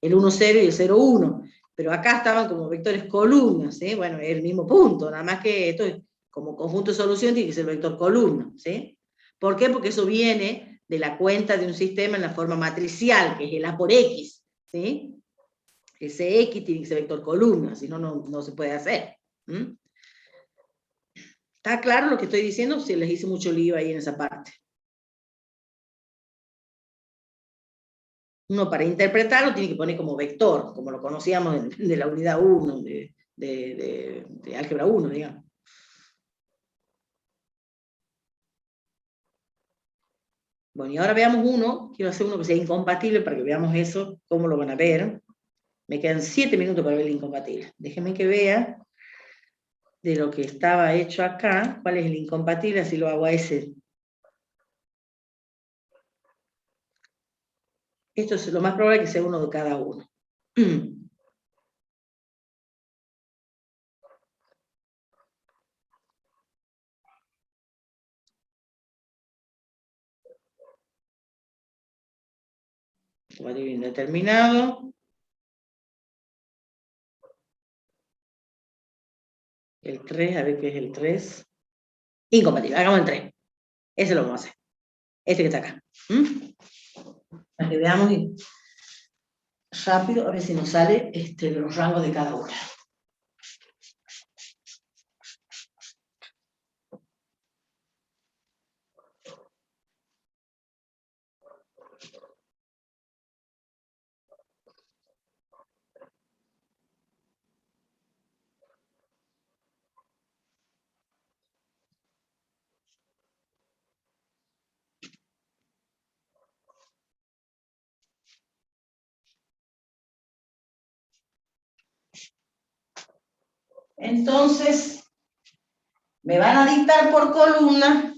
y el 0, 1. Pero acá estaban como vectores columnas, ¿sí? Bueno, es el mismo punto, nada más que esto es como conjunto de solución, tiene que ser vector columna, ¿sí? ¿Por qué? Porque eso viene de la cuenta de un sistema en la forma matricial, que es el A por X, ¿sí? Ese X tiene que ser vector columna, si no, no se puede hacer. ¿Mm? ¿Está claro lo que estoy diciendo? Si les hice mucho lío ahí en esa parte. Uno para interpretarlo tiene que poner como vector, como lo conocíamos de la unidad 1, de álgebra 1, digamos. Bueno, y ahora veamos uno, quiero hacer uno que sea incompatible para que veamos eso, cómo lo van a ver. Me quedan 7 minutos para ver el incompatible. Déjenme que vea de lo que estaba hecho acá, cuál es el incompatible, así lo hago a ese. Esto es lo más probable que sea uno de cada uno. Compatible indeterminado. El 3, a ver qué es el 3. Incompatible, hagamos el 3. Ese lo vamos a hacer. Este que está acá. Para que veamos rápido, a ver si nos sale los rangos de cada una. Entonces, me van a dictar por columna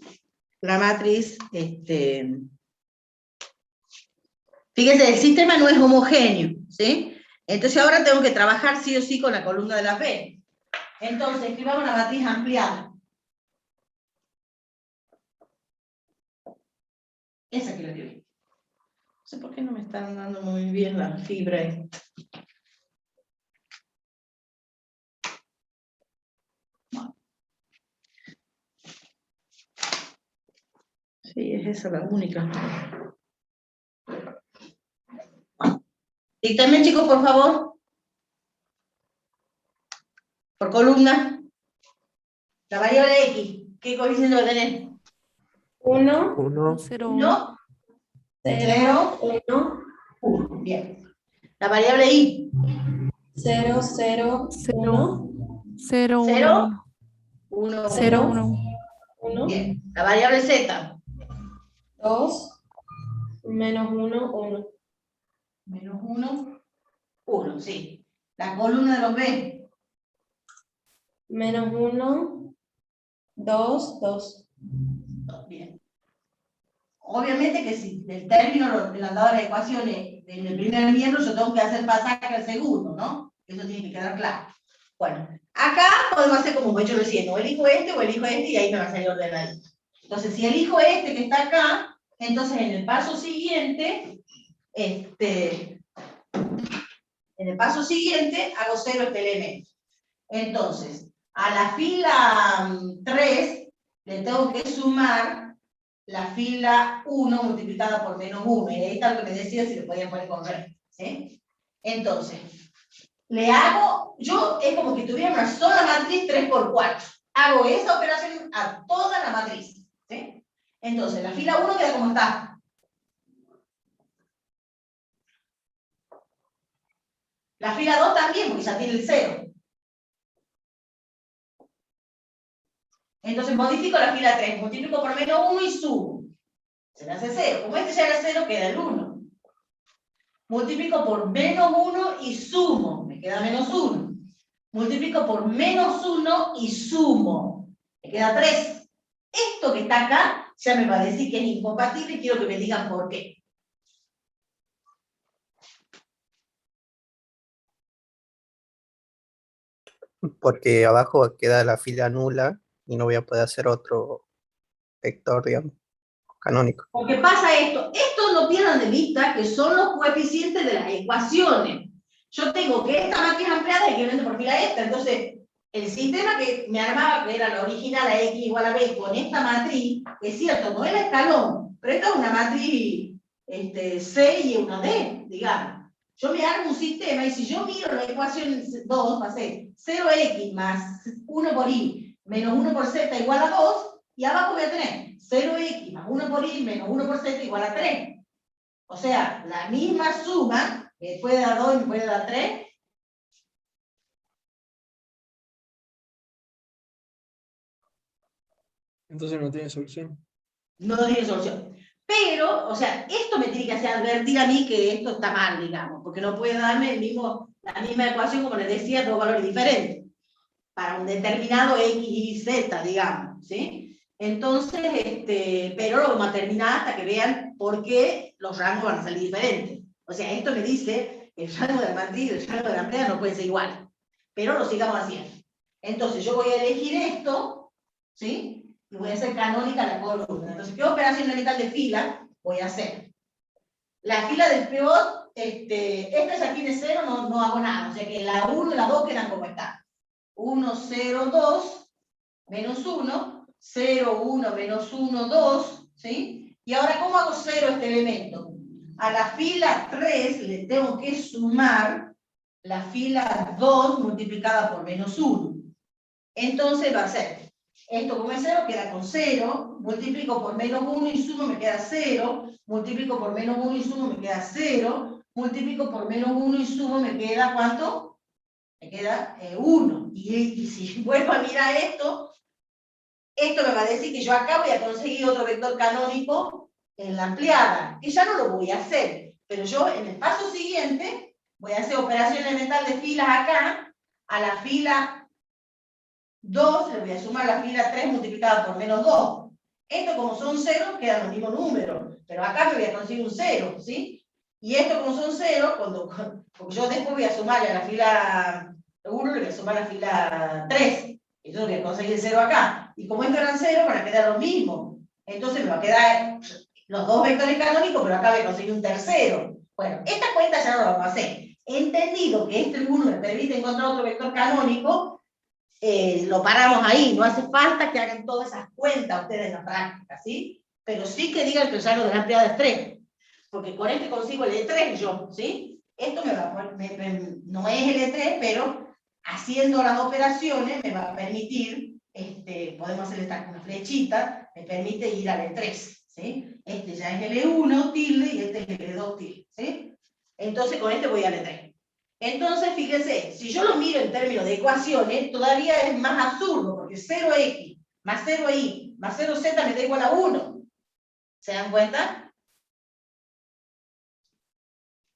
la matriz. Fíjense, el sistema no es homogéneo, ¿sí? Entonces ahora tengo que trabajar sí o sí con la columna de la B. Entonces, escribamos una matriz ampliada. Esa que la escribí. No sé por qué no me están dando muy bien la fibra ahí. Sí, es esa la única. Díctame, chicos, por favor. Por columna. La variable X. ¿Qué coeficiente va a tener? 1, 1, 0, 1, 0, 1, 1. Bien. La variable Y. 0, 0, 1, 0, 0, 1, 1, 0, 1. 1. 1, Bien. La variable Z. 2, menos 1, 1. Menos 1, 1, sí. La columna de los B. Menos 1, 2, 2. Bien. Obviamente que si el término de la dado de las ecuaciones en el primer miembro, yo tengo que hacer pasaje al segundo, ¿no? Eso tiene que quedar claro. Bueno, acá podemos hacer como he hecho recién, o elijo este o elijo este, y ahí me va a salir ordenadito. Entonces, si elijo este que está acá, entonces en el paso siguiente, hago 0 este elemento. Entonces, a la fila 3 le tengo que sumar la fila 1 multiplicada por menos 1. Y ahí está lo que me decía si lo podían poner con recta, ¿sí? Entonces, le hago, yo es como que tuviera una sola matriz 3 por 4. Hago esa operación a toda la matriz, ¿sí? Entonces, la fila 1 queda como está. La fila 2 también, porque ya tiene el 0. Entonces modifico la fila 3, multiplico por menos 1 y sumo. Se me hace 0. Como este ya era 0, queda el 1. Multiplico por menos 1 y sumo. Me queda menos 1. Multiplico por menos 1 y sumo. Me queda 3. Esto que está acá ya me va a decir que es incompatible y quiero que me digan por qué. Porque abajo queda la fila nula y no voy a poder hacer otro vector, digamos, canónico. Porque pasa esto. Esto no pierdan de vista que son los coeficientes de las ecuaciones. Yo tengo que esta matriz ampliada es equivalente por fila esta. Entonces, el sistema que me armaba, que era la original a x igual a b, con esta matriz, es cierto, no era escalón, pero esta es una matriz C y una D, digamos. Yo me armo un sistema y si yo miro la ecuación 2, va a ser 0x más 1 por y menos 1 por z igual a 2, y abajo voy a tener 0x más 1 por y menos 1 por z igual a 3. O sea, la misma suma, que puede dar 2 y puede dar 3. Entonces no tiene solución. No tiene solución. Pero, o sea, esto me tiene que hacer advertir a mí que esto está mal, digamos, porque no puede darme la misma ecuación, como les decía, dos valores diferentes, para un determinado x y z, digamos, ¿sí? Entonces, pero lo vamos a terminar hasta que vean por qué los rangos van a salir diferentes. O sea, esto me dice que el rango de la matriz y el rango de la ampliada no pueden ser iguales, pero lo sigamos haciendo. Entonces, yo voy a elegir esto, ¿sí? Y voy a hacer canónica la columna. Entonces, ¿qué operación elemental de fila voy a hacer? La fila del pivot, esta ya tiene 0, no hago nada. O sea que la 1 y la 2 quedan como están. 1, 0, 2, menos 1, 0, 1, menos 1, 2, ¿sí? Y ahora, ¿cómo hago 0 este elemento? A la fila 3 le tengo que sumar la fila 2 multiplicada por menos 1. Entonces va a ser esto como es 0, queda con 0, multiplico por menos 1 y sumo, me queda 0, multiplico por menos 1 y sumo, me queda 0, multiplico por menos 1 y sumo, me queda ¿cuánto? Me queda 1. Y si vuelvo a mirar esto me va a decir que yo acá voy a conseguir otro vector canónico en la ampliada, que ya no lo voy a hacer, pero yo en el paso siguiente voy a hacer operación elemental de filas acá, a la fila 2, le voy a sumar la fila 3 multiplicada por menos 2. Esto como son 0, quedan los mismos números, pero acá me voy a conseguir un 0, ¿sí? Y esto como son 0, porque yo después voy a sumarle a la fila 1, le voy a sumar a la fila 3. Entonces voy a conseguir 0 acá. Y como esto eran 0, van a quedar lo mismo. Entonces me va a quedar los dos vectores canónicos, pero acá voy a conseguir un tercero. Bueno, esta cuenta ya no la vamos a hacer. Entendido que este 1 me permite encontrar otro vector canónico, lo paramos ahí, no hace falta que hagan todas esas cuentas ustedes en la práctica, ¿sí? Pero sí que digan que el rango de la ampliada es 3, porque con este consigo el E3 yo, ¿sí? Esto me va a poner, no es el E3, pero haciendo las operaciones me va a permitir, podemos hacer esta una flechita, me permite ir al E3, ¿sí? Este ya es el E1 tilde y este es el E2 tilde, ¿sí? Entonces con este voy al E3. Entonces, fíjense, si yo lo miro en términos de ecuaciones, todavía es más absurdo, porque 0x más 0y más 0z me da igual a 1. ¿Se dan cuenta?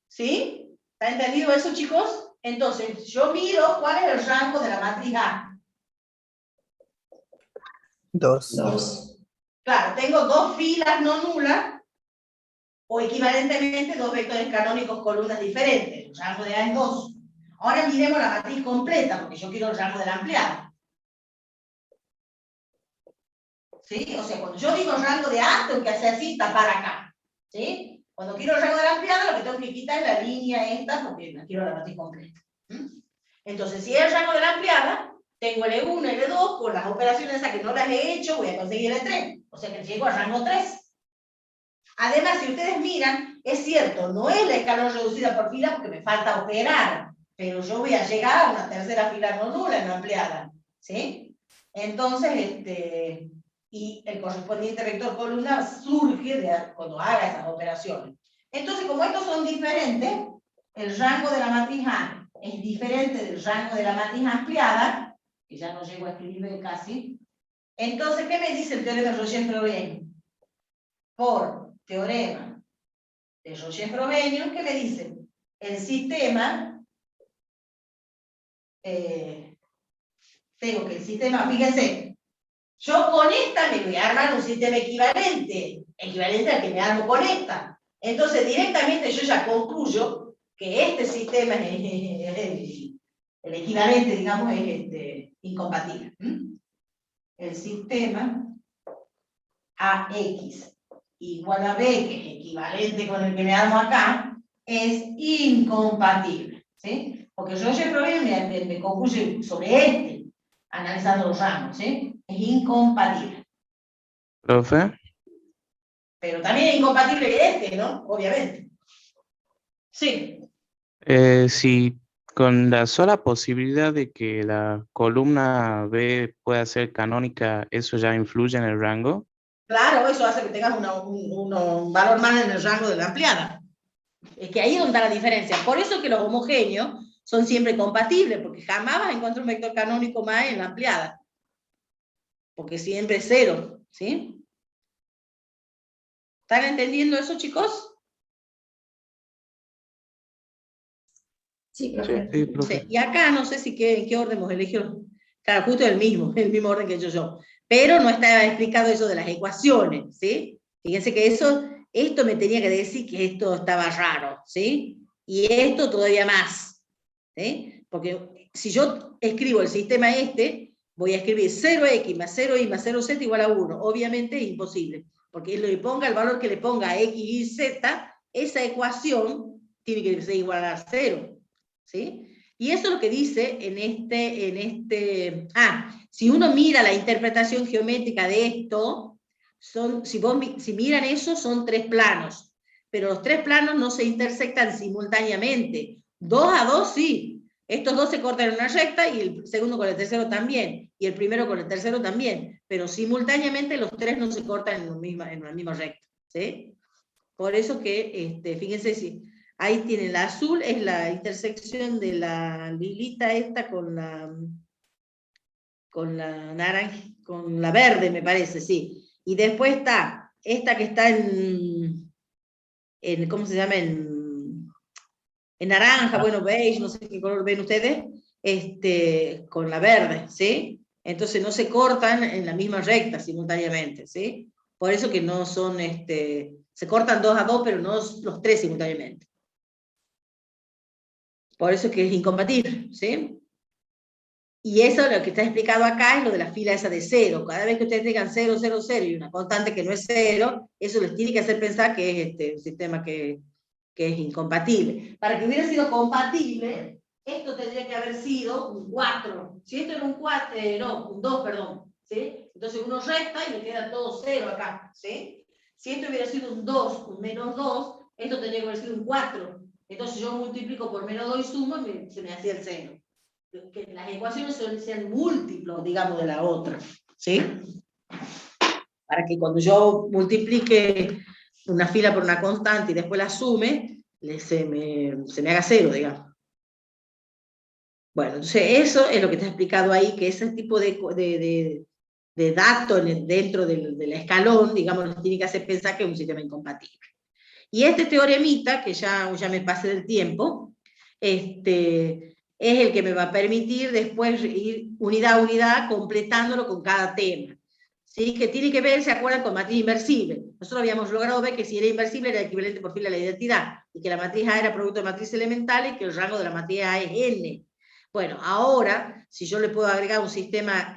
¿Sí? ¿Está entendido eso, chicos? Entonces, yo miro cuál es el rango de la matriz A. 2. 2. Claro, tengo dos filas no nulas, o equivalentemente dos vectores canónicos columnas diferentes. El rango de A es 2. Ahora miremos la matriz completa, porque yo quiero el rango de la ampliada. ¿Sí? O sea, cuando yo digo rango de A, tengo que hacer así, tapar acá. ¿Sí? Cuando quiero el rango de la ampliada, lo que tengo que quitar es la línea esta, porque la quiero la matriz completa. Entonces, si es el rango de la ampliada, tengo L1, L2, con las operaciones esas que no las he hecho, voy a conseguir L3. O sea que llego al rango 3. Además, si ustedes miran, es cierto, no es la escalón reducida por fila porque me falta operar, pero yo voy a llegar a una tercera fila no nula en la ampliada. ¿Sí? Entonces, y el correspondiente vector columna surge cuando haga esas operaciones. Entonces, como estos son diferentes, el rango de la matriz A es diferente del rango de la matriz ampliada, que ya no llego a escribir casi. Entonces, ¿qué me dice el teorema de Roger-Frobenius? Por teorema de Roger-Frobenius, ¿qué me dice? El sistema, tengo que el sistema, fíjense, yo con esta me voy a armar un sistema equivalente al que me armo con esta. Entonces, directamente yo ya concluyo que este sistema es el equivalente, digamos, es incompatible. El sistema AX igual a B, que es equivalente con el que me armo acá, es incompatible. ¿Sí? Porque yo ya probé, me concluye sobre analizando los rangos. ¿Sí? Es incompatible. Profe, Pero también es incompatible ¿no? Obviamente. Sí. si con la sola posibilidad de que la columna B pueda ser canónica, ¿eso ya influye en el rango? Claro, eso hace que tengas un valor más en el rango de la ampliada. Es que ahí es donde está la diferencia. Por eso es que los homogéneos son siempre compatibles, porque jamás vas a encontrar un vector canónico más en la ampliada. Porque siempre es 0, ¿sí? ¿Están entendiendo eso, chicos? Sí, profe. Sí, profe. Sí. Y acá no sé si en qué orden hemos elegido. Claro, justo el mismo orden que he hecho yo. Pero no está explicado eso de las ecuaciones, ¿sí? Fíjense que esto me tenía que decir que esto estaba raro, ¿sí? Y esto todavía más, ¿sí? Porque si yo escribo el sistema voy a escribir 0x más 0y más 0z igual a 1. Obviamente es imposible, porque le ponga el valor que le ponga a x y z, esa ecuación tiene que ser igual a 0, ¿sí? Y eso es lo que dice si uno mira la interpretación geométrica de esto, si miran eso, son 3 planos, pero los 3 planos no se intersectan simultáneamente. 2 a 2 sí, estos dos se cortan en una recta y el segundo con el tercero también, y el primero con el tercero también, pero simultáneamente los 3 no se cortan en la misma recta, ¿sí? Por eso que, fíjense si... Ahí tienen la azul, es la intersección de la lilita esta con la naranja, con la verde, me parece, sí. Y después está esta que está en ¿cómo se llama? En naranja, bueno, beige, no sé qué color ven ustedes, con la verde, ¿sí? Entonces no se cortan en la misma recta simultáneamente, ¿sí? Por eso que no son, se cortan 2 a 2, pero no los 3 simultáneamente. Por eso es que es incompatible, ¿sí? Y eso lo que está explicado acá es lo de la fila esa de 0. Cada vez que ustedes tengan 0, 0, 0 y una constante que no es 0, eso les tiene que hacer pensar que es un sistema que es incompatible. Para que hubiera sido compatible, esto tendría que haber sido un 4. Si esto era un 4, un 2, perdón, ¿sí? Entonces uno resta y le queda todo 0 acá, ¿sí? Si esto hubiera sido un 2, un menos 2, esto tendría que haber sido un 4. Entonces yo multiplico por menos 2 y sumo y se me hacía el seno. Que las ecuaciones sean múltiplos, digamos, de la otra, ¿sí? Para que cuando yo multiplique una fila por una constante y después la sume, se me haga 0, digamos. Bueno, entonces eso es lo que está explicado ahí, que ese tipo de datos dentro del escalón, digamos, nos tiene que hacer pensar que es un sistema incompatible. Y este teoremita, que ya me pasé del tiempo, es el que me va a permitir después ir unidad a unidad completándolo con cada tema. ¿Sí? Que tiene que ver, ¿se acuerdan? Con matriz inversible. Nosotros habíamos logrado ver que si era inversible era equivalente por fila a la identidad, y que la matriz A era producto de matriz elemental y que el rango de la matriz A es N. Bueno, ahora, si yo le puedo agregar un sistema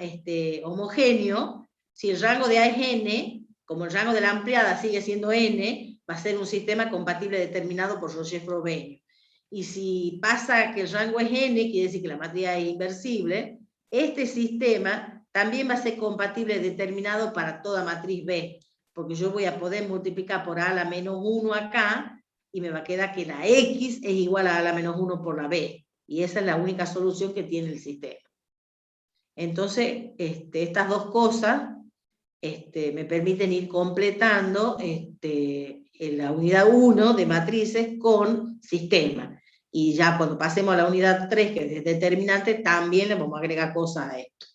homogéneo, si el rango de A es N, como el rango de la ampliada sigue siendo N, va a ser un sistema compatible determinado por Roger-Frobenius. Y si pasa que el rango es N, quiere decir que la matriz A es inversible, este sistema también va a ser compatible determinado para toda matriz B, porque yo voy a poder multiplicar por A a la menos 1 acá, y me va a quedar que la X es igual a la menos 1 por la B, y esa es la única solución que tiene el sistema. Entonces, estas dos cosas me permiten ir completando en la unidad 1 de matrices con sistema. Y ya cuando pasemos a la unidad 3, que es determinante, también le vamos a agregar cosas a esto.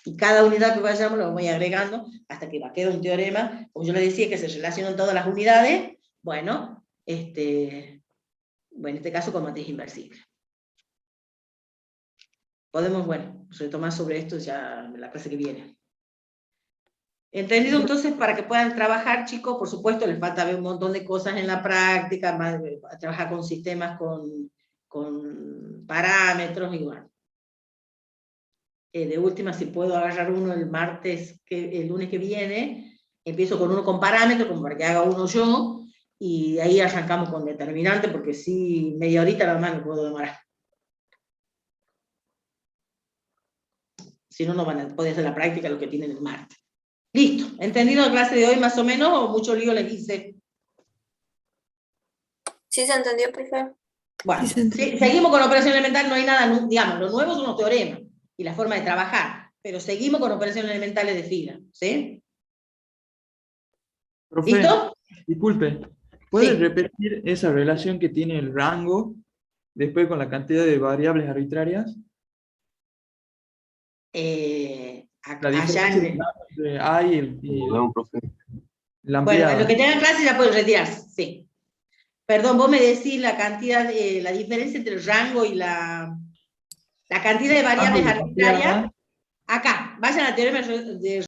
Y cada unidad que vayamos lo vamos a ir agregando hasta que va a quedar un teorema, como yo le decía, que se relacionan todas las unidades, bueno, en este caso con matriz inversible. Podemos, bueno, retomar sobre esto ya en la clase que viene. ¿Entendido? Entonces, para que puedan trabajar, chicos, por supuesto, les falta ver un montón de cosas en la práctica, más, trabajar con sistemas, con parámetros, igual. De última, si puedo agarrar uno el lunes que viene, empiezo con uno con parámetros, como para que haga uno yo, y de ahí arrancamos con determinante, porque si media horita nada más me puedo demorar. Si no, no van a poder hacer la práctica lo que tienen el martes. Listo, ¿entendido la clase de hoy más o menos, o mucho lío les hice? Sí, se entendió, profe. Bueno, seguimos con operación elemental, no hay nada, digamos, lo nuevo son los teoremas y la forma de trabajar, pero seguimos con operaciones elementales de fila, ¿sí? Profe, ¿Listo? disculpe, ¿puede Sí. repetir esa relación que tiene el rango después con la cantidad de variables arbitrarias? La diferencia entre A y Perdón, profe. la Bueno, ampliada. en lo que tengan clase ya pueden retirarse, sí. Perdón, vos me decís la cantidad, la diferencia entre el rango y la cantidad de variables Rango y arbitrarias. ampliada. Acá, vayan al teorema de